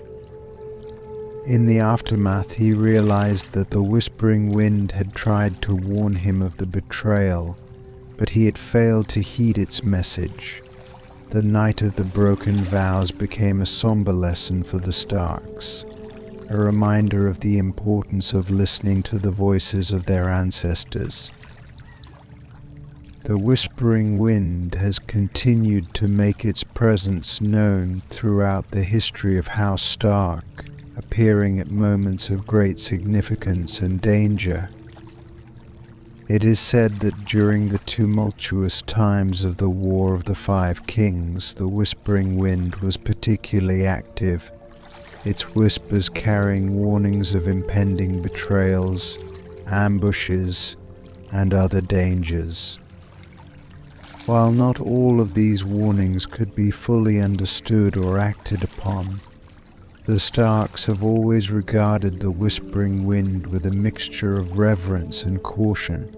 In the aftermath, he realized that the Whispering Wind had tried to warn him of the betrayal, but he had failed to heed its message. The Night of the Broken Vows became a somber lesson for the Starks, a reminder of the importance of listening to the voices of their ancestors. The Whispering Wind has continued to make its presence known throughout the history of House Stark, appearing at moments of great significance and danger. It is said that during the tumultuous times of the War of the Five Kings, the Whispering Wind was particularly active, its whispers carrying warnings of impending betrayals, ambushes, and other dangers. While not all of these warnings could be fully understood or acted upon, the Starks have always regarded the Whispering Wind with a mixture of reverence and caution,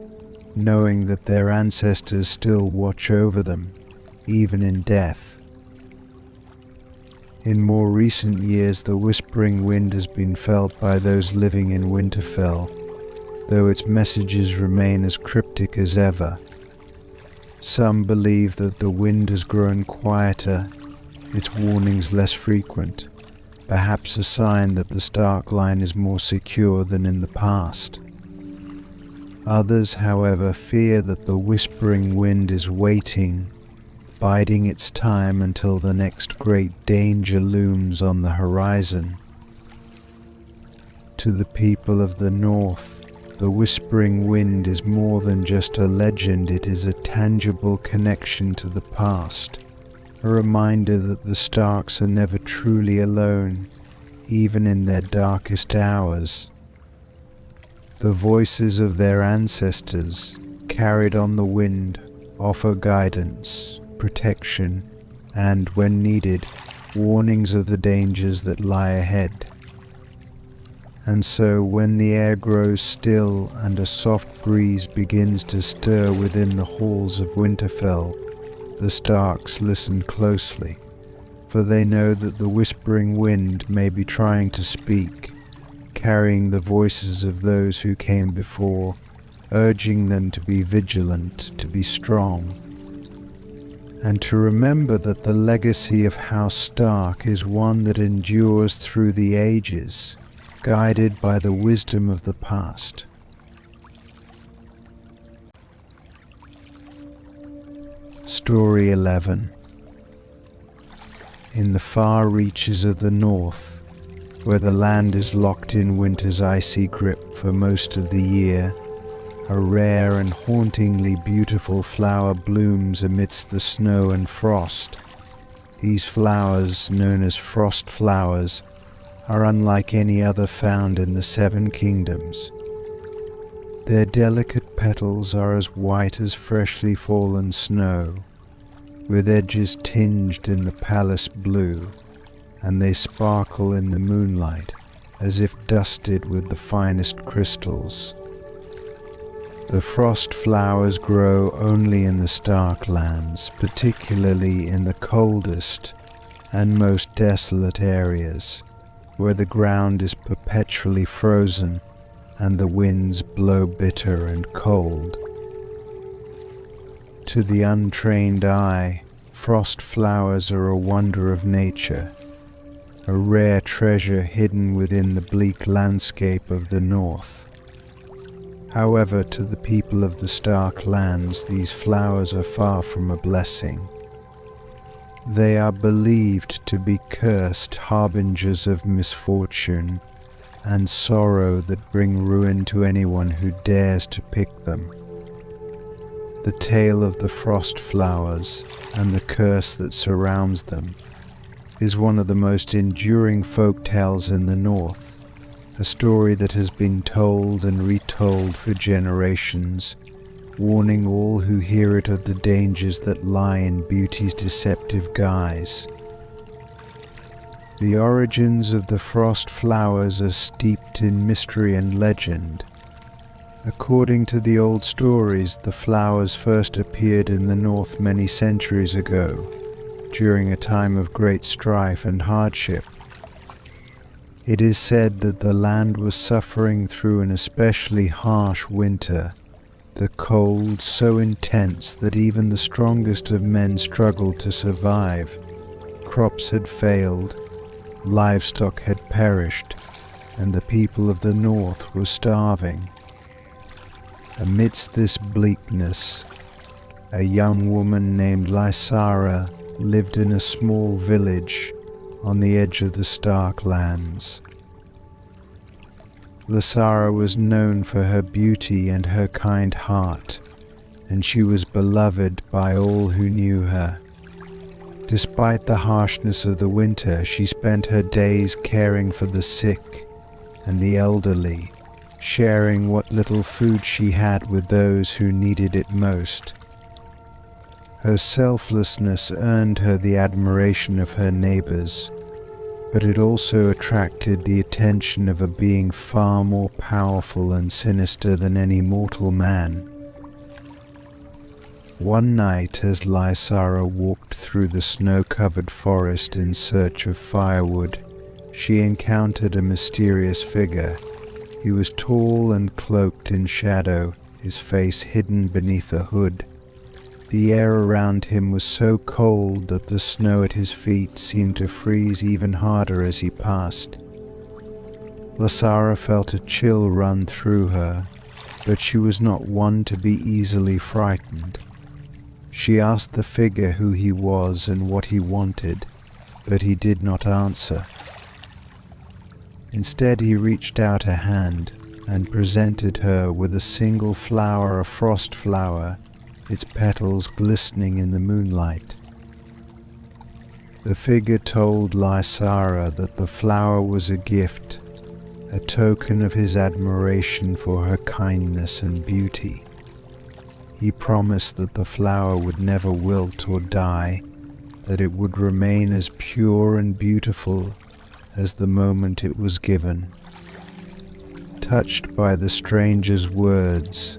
knowing that their ancestors still watch over them, even in death. In more recent years, the Whispering Wind has been felt by those living in Winterfell, though its messages remain as cryptic as ever. Some believe that the wind has grown quieter, its warnings less frequent, perhaps a sign that the Stark line is more secure than in the past. Others, however, fear that the Whispering Wind is waiting, biding its time until the next great danger looms on the horizon. To the people of the North, the Whispering Wind is more than just a legend, it is a tangible connection to the past, a reminder that the Starks are never truly alone, even in their darkest hours. The voices of their ancestors, carried on the wind, offer guidance, protection, and, when needed, warnings of the dangers that lie ahead. And so, when the air grows still and a soft breeze begins to stir within the halls of Winterfell, the Starks listen closely, for they know that the Whispering Wind may be trying to speak, carrying the voices of those who came before, urging them to be vigilant, to be strong, and to remember that the legacy of House Stark is one that endures through the ages, guided by the wisdom of the past. Story 11. In the far reaches of the north, where the land is locked in winter's icy grip for most of the year, a rare and hauntingly beautiful flower blooms amidst the snow and frost. These flowers, known as frost flowers, are unlike any other found in the Seven Kingdoms. Their delicate petals are as white as freshly fallen snow, with edges tinged in the palace blue, and they sparkle in the moonlight as if dusted with the finest crystals. The frost flowers grow only in the Stark lands, particularly in the coldest and most desolate areas, where the ground is perpetually frozen and the winds blow bitter and cold. To the untrained eye, frost flowers are a wonder of nature, a rare treasure hidden within the bleak landscape of the north. However, to the people of the Stark lands, these flowers are far from a blessing. They are believed to be cursed harbingers of misfortune and sorrow that bring ruin to anyone who dares to pick them. The tale of the frost flowers and the curse that surrounds them is one of the most enduring folk tales in the North, a story that has been told and retold for generations, warning all who hear it of the dangers that lie in beauty's deceptive guise. The origins of the frost flowers are steeped in mystery and legend. According to the old stories, the flowers first appeared in the north many centuries ago, during a time of great strife and hardship. It is said that the land was suffering through an especially harsh winter, the cold so intense that even the strongest of men struggled to survive. Crops had failed, livestock had perished, and the people of the north were starving. Amidst this bleakness, a young woman named Lysara lived in a small village on the edge of the Stark Lands. Lysara was known for her beauty and her kind heart, and she was beloved by all who knew her. Despite the harshness of the winter, she spent her days caring for the sick and the elderly, sharing what little food she had with those who needed it most. Her selflessness earned her the admiration of her neighbors, but it also attracted the attention of a being far more powerful and sinister than any mortal man. One night, as Lysara walked through the snow-covered forest in search of firewood, she encountered a mysterious figure. He was tall and cloaked in shadow, his face hidden beneath a hood. The air around him was so cold that the snow at his feet seemed to freeze even harder as he passed. Lysara felt a chill run through her, but she was not one to be easily frightened. She asked the figure who he was and what he wanted, but he did not answer. Instead, he reached out a hand and presented her with a single flower, a frost flower, its petals glistening in the moonlight. The figure told Lysara that the flower was a gift, a token of his admiration for her kindness and beauty. He promised that the flower would never wilt or die, that it would remain as pure and beautiful as the moment it was given. Touched by the stranger's words,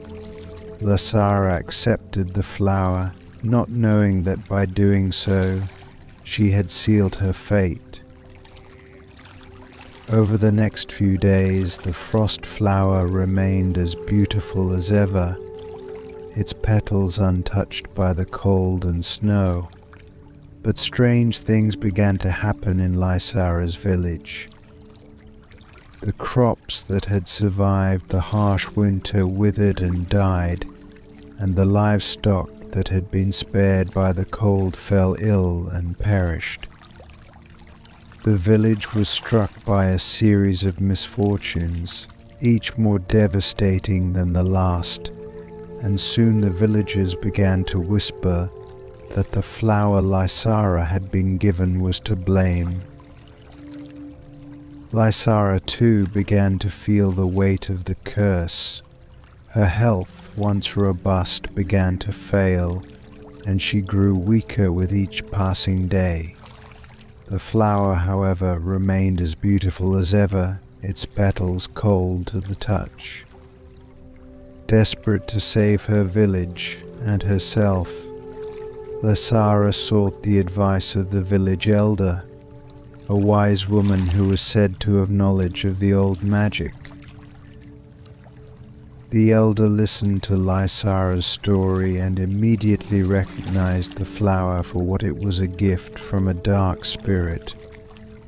Lysara accepted the flower, not knowing that by doing so, she had sealed her fate. Over the next few days, the frost flower remained as beautiful as ever, its petals untouched by the cold and snow. But strange things began to happen in Lysara's village. The crops that had survived the harsh winter withered and died, and the livestock that had been spared by the cold fell ill and perished. The village was struck by a series of misfortunes, each more devastating than the last, and soon the villagers began to whisper that the flower Lysara had been given was to blame. Lysara too began to feel the weight of the curse. Her health, once robust, began to fail, and she grew weaker with each passing day. The flower, however, remained as beautiful as ever, its petals cold to the touch. Desperate to save her village and herself, Lysara sought the advice of the village elder, a wise woman who was said to have knowledge of the old magic. The elder listened to Lysara's story and immediately recognized the flower for what it was, a gift from a dark spirit,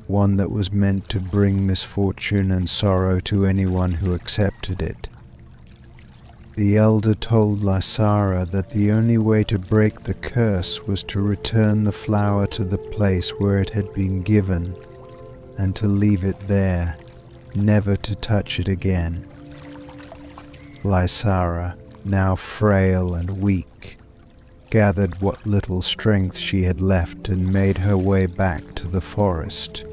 one that was meant to bring misfortune and sorrow to anyone who accepted it. The elder told Lysara that the only way to break the curse was to return the flower to the place where it had been given, and to leave it there, never to touch it again. Lysara, now frail and weak, gathered what little strength she had left and made her way back to the forest,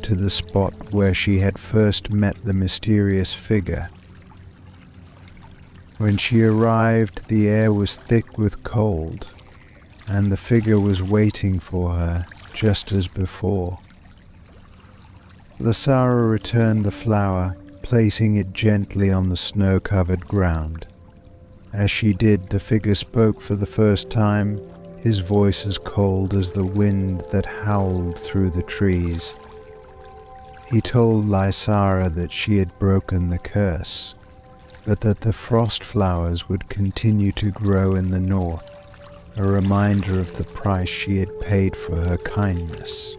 to the spot where she had first met the mysterious figure. When she arrived, the air was thick with cold, and the figure was waiting for her, just as before. Lysara returned the flower, placing it gently on the snow-covered ground. As she did, the figure spoke for the first time, his voice as cold as the wind that howled through the trees. He told Lysara that she had broken the curse, but that the frost flowers would continue to grow in the north, a reminder of the price she had paid for her kindness.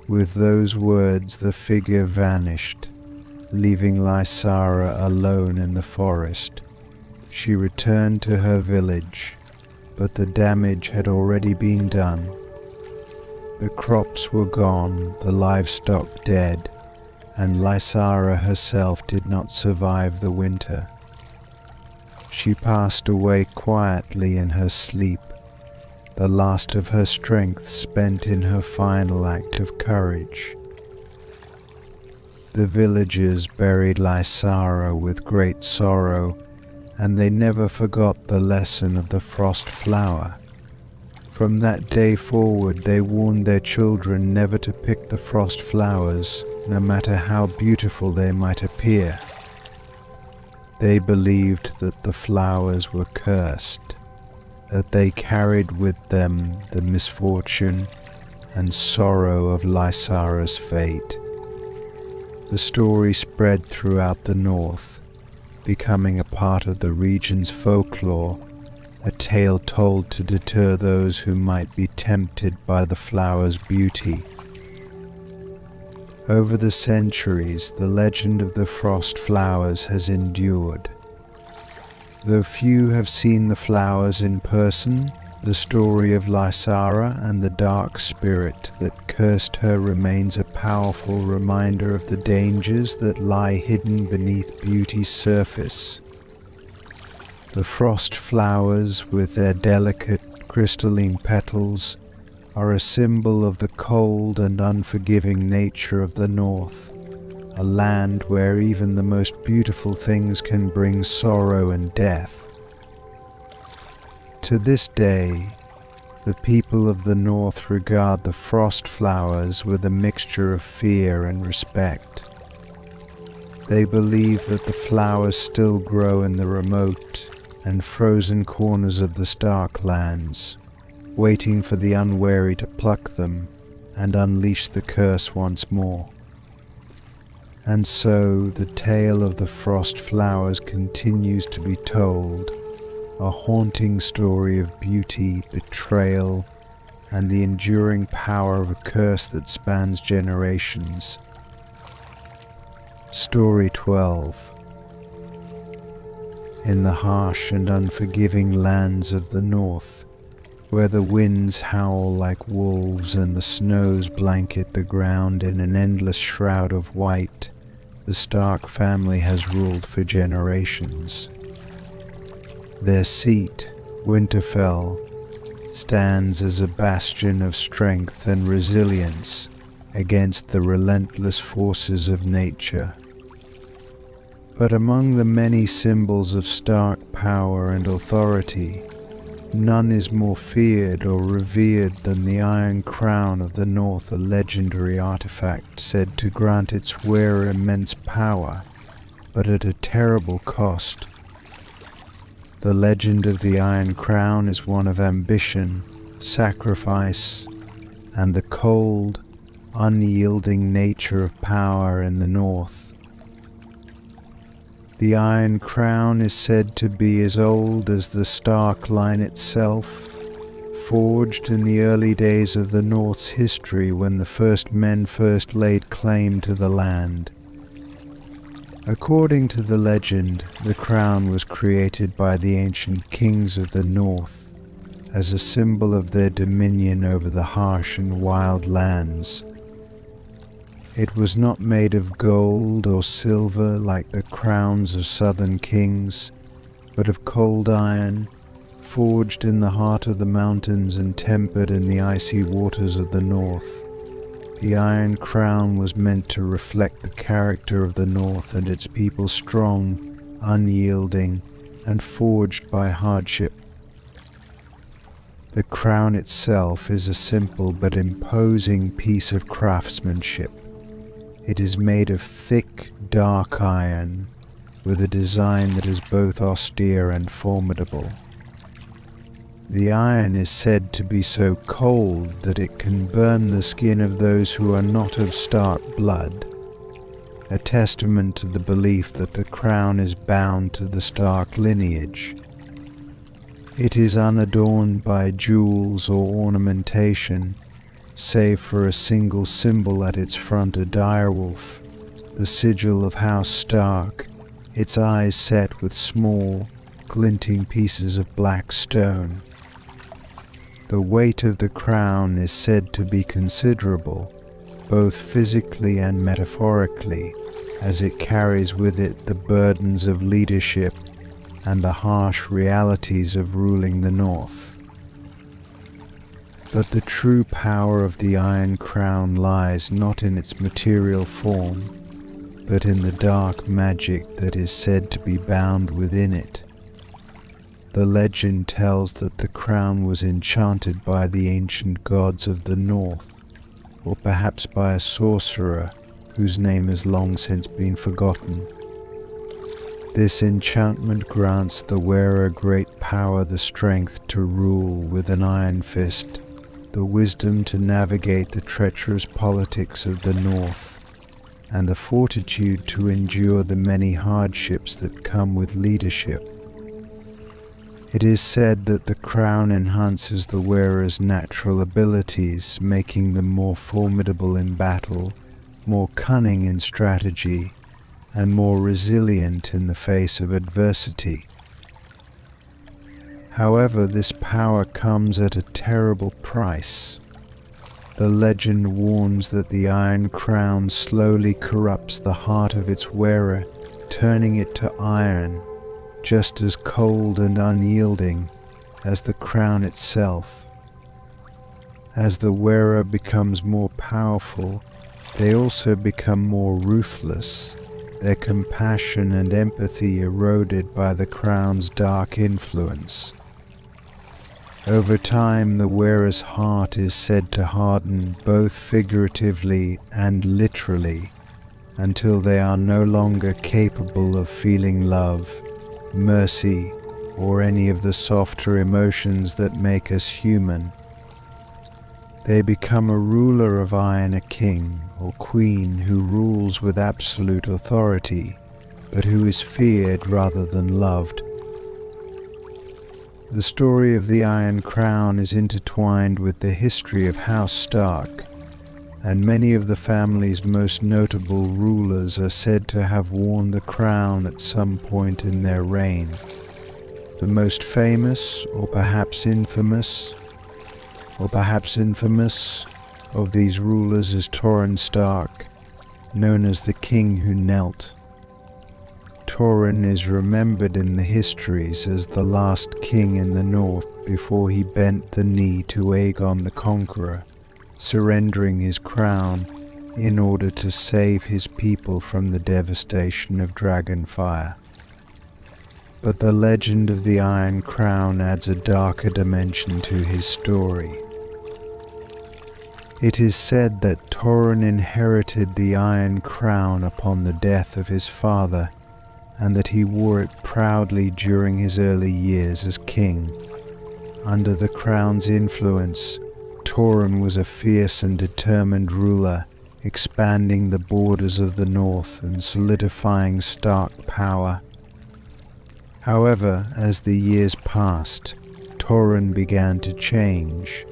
With those words, the figure vanished, leaving Lysara alone in the forest. She returned to her village, but the damage had already been done. The crops were gone, the livestock dead, and Lysara herself did not survive the winter. She passed away quietly in her sleep, the last of her strength spent in her final act of courage. The villagers buried Lysara with great sorrow, and they never forgot the lesson of the frost flower. From that day forward, they warned their children never to pick the frost flowers, no matter how beautiful they might appear. They believed that the flowers were cursed, that they carried with them the misfortune and sorrow of Lysara's fate. The story spread throughout the north, becoming a part of the region's folklore, a tale told to deter those who might be tempted by the flower's beauty. Over the centuries, the legend of the frost flowers has endured. Though few have seen the flowers in person, the story of Lysara and the dark spirit that cursed her remains a powerful reminder of the dangers that lie hidden beneath beauty's surface. The frost flowers, with their delicate crystalline petals, are a symbol of the cold and unforgiving nature of the north, a land where even the most beautiful things can bring sorrow and death. To this day, the people of the north regard the frost flowers with a mixture of fear and respect. They believe that the flowers still grow in the remote and frozen corners of the Stark lands, waiting for the unwary to pluck them and unleash the curse once more. And so the tale of the frost flowers continues to be told, a haunting story of beauty, betrayal, and the enduring power of a curse that spans generations. Story 12. In the harsh and unforgiving lands of the north, where the winds howl like wolves and the snows blanket the ground in an endless shroud of white, the Stark family has ruled for generations. Their seat, Winterfell, stands as a bastion of strength and resilience against the relentless forces of nature. But among the many symbols of Stark power and authority, none is more feared or revered than the Iron Crown of the North, a legendary artifact said to grant its wearer immense power, but at a terrible cost. The legend of the Iron Crown is one of ambition, sacrifice, and the cold, unyielding nature of power in the North. The Iron Crown is said to be as old as the Stark line itself, forged in the early days of the North's history when the first men laid claim to the land. According to the legend, the crown was created by the ancient kings of the North as a symbol of their dominion over the harsh and wild lands. It was not made of gold or silver like the crowns of southern kings, but of cold iron, forged in the heart of the mountains and tempered in the icy waters of the north. The Iron Crown was meant to reflect the character of the North and its people, strong, unyielding, and forged by hardship. The crown itself is a simple but imposing piece of craftsmanship. It is made of thick, dark iron, with a design that is both austere and formidable. The iron is said to be so cold that it can burn the skin of those who are not of Stark blood, a testament to the belief that the crown is bound to the Stark lineage. It is unadorned by jewels or ornamentation, save for a single symbol at its front, a direwolf, the sigil of House Stark, its eyes set with small, glinting pieces of black stone. The weight of the crown is said to be considerable, both physically and metaphorically, as it carries with it the burdens of leadership and the harsh realities of ruling the North. But the true power of the Iron Crown lies not in its material form, but in the dark magic that is said to be bound within it. The legend tells that the crown was enchanted by the ancient gods of the North, or perhaps by a sorcerer whose name has long since been forgotten. This enchantment grants the wearer great power, the strength to rule with an iron fist, the wisdom to navigate the treacherous politics of the North, and the fortitude to endure the many hardships that come with leadership. It is said that the crown enhances the wearer's natural abilities, making them more formidable in battle, more cunning in strategy, and more resilient in the face of adversity. However, this power comes at a terrible price. The legend warns that the Iron Crown slowly corrupts the heart of its wearer, turning it to iron, just as cold and unyielding as the crown itself. As the wearer becomes more powerful, they also become more ruthless, their compassion and empathy eroded by the crown's dark influence. Over time, the wearer's heart is said to harden both figuratively and literally, until they are no longer capable of feeling love, mercy, or any of the softer emotions that make us human. They become a ruler of iron, a king or queen who rules with absolute authority, but who is feared rather than loved. The story of the Iron Crown is intertwined with the history of House Stark, and many of the family's most notable rulers are said to have worn the crown at some point in their reign. The most famous, or perhaps infamous, of these rulers is Torrhen Stark, known as the King Who Knelt. Torrhen is remembered in the histories as the last king in the North before he bent the knee to Aegon the Conqueror, surrendering his crown in order to save his people from the devastation of Dragonfire. But the legend of the Iron Crown adds a darker dimension to his story. It is said that Torrhen inherited the Iron Crown upon the death of his father, and that he wore it proudly during his early years as king. Under the crown's influence, Torrhen was a fierce and determined ruler, expanding the borders of the North and solidifying Stark power. However, as the years passed, Torrhen began to change.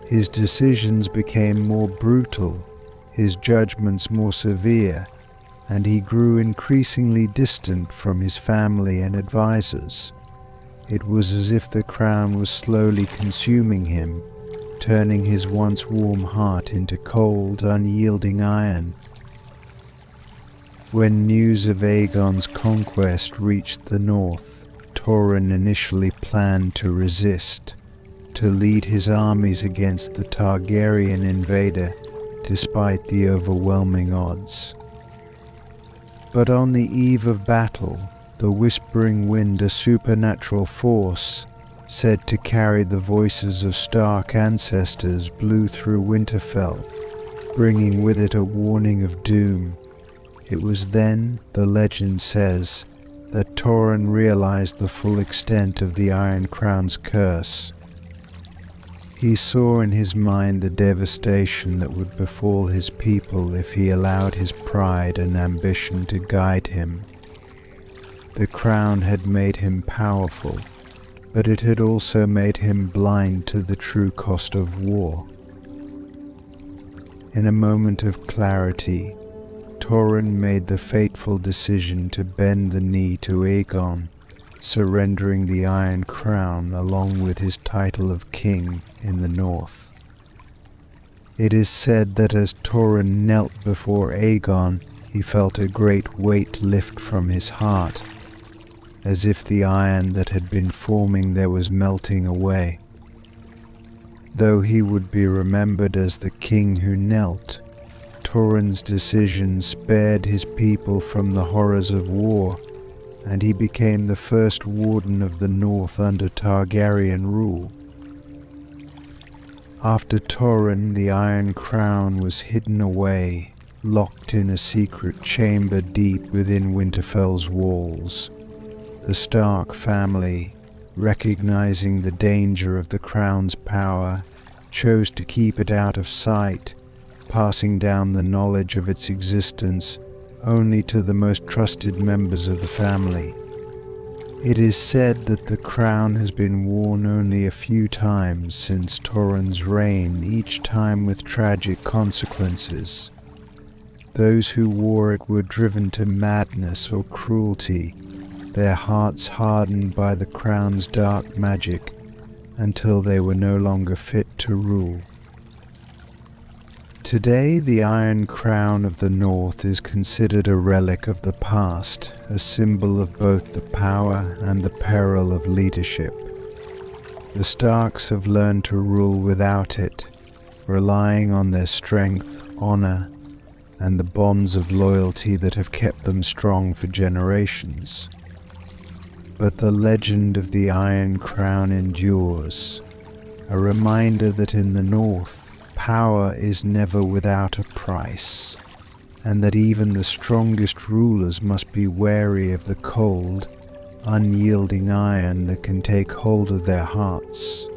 His decisions became more brutal, his judgments more severe, and he grew increasingly distant from his family and advisors. It was as if the crown was slowly consuming him, turning his once warm heart into cold, unyielding iron. When news of Aegon's conquest reached the North, Torrhen initially planned to resist, to lead his armies against the Targaryen invader, despite the overwhelming odds. But on the eve of battle, the Whispering Wind, a supernatural force, said to carry the voices of Stark ancestors, blew through Winterfell, bringing with it a warning of doom. It was then, the legend says, that Thorin realized the full extent of the Iron Crown's curse. He saw in his mind the devastation that would befall his people if he allowed his pride and ambition to guide him. The crown had made him powerful, but it had also made him blind to the true cost of war. In a moment of clarity, Thorin made the fateful decision to bend the knee to Aegon, surrendering the Iron Crown along with his title of king in the north. It is said that as Thorin knelt before Aegon, he felt a great weight lift from his heart, as if the iron that had been forming there was melting away. Though he would be remembered as the king who knelt, Thorin's decision spared his people from the horrors of war, and he became the first warden of the North under Targaryen rule. After Thorin, the Iron Crown was hidden away, locked in a secret chamber deep within Winterfell's walls. The Stark family, recognizing the danger of the crown's power, chose to keep it out of sight, passing down the knowledge of its existence only to the most trusted members of the family. It is said that the crown has been worn only a few times since Thorin's reign, each time with tragic consequences. Those who wore it were driven to madness or cruelty, their hearts hardened by the crown's dark magic, until they were no longer fit to rule. Today, the Iron Crown of the North is considered a relic of the past, a symbol of both the power and the peril of leadership. The Starks have learned to rule without it, relying on their strength, honor, and the bonds of loyalty that have kept them strong for generations. But the legend of the Iron Crown endures, a reminder that in the North, power is never without a price, and that even the strongest rulers must be wary of the cold, unyielding iron that can take hold of their hearts.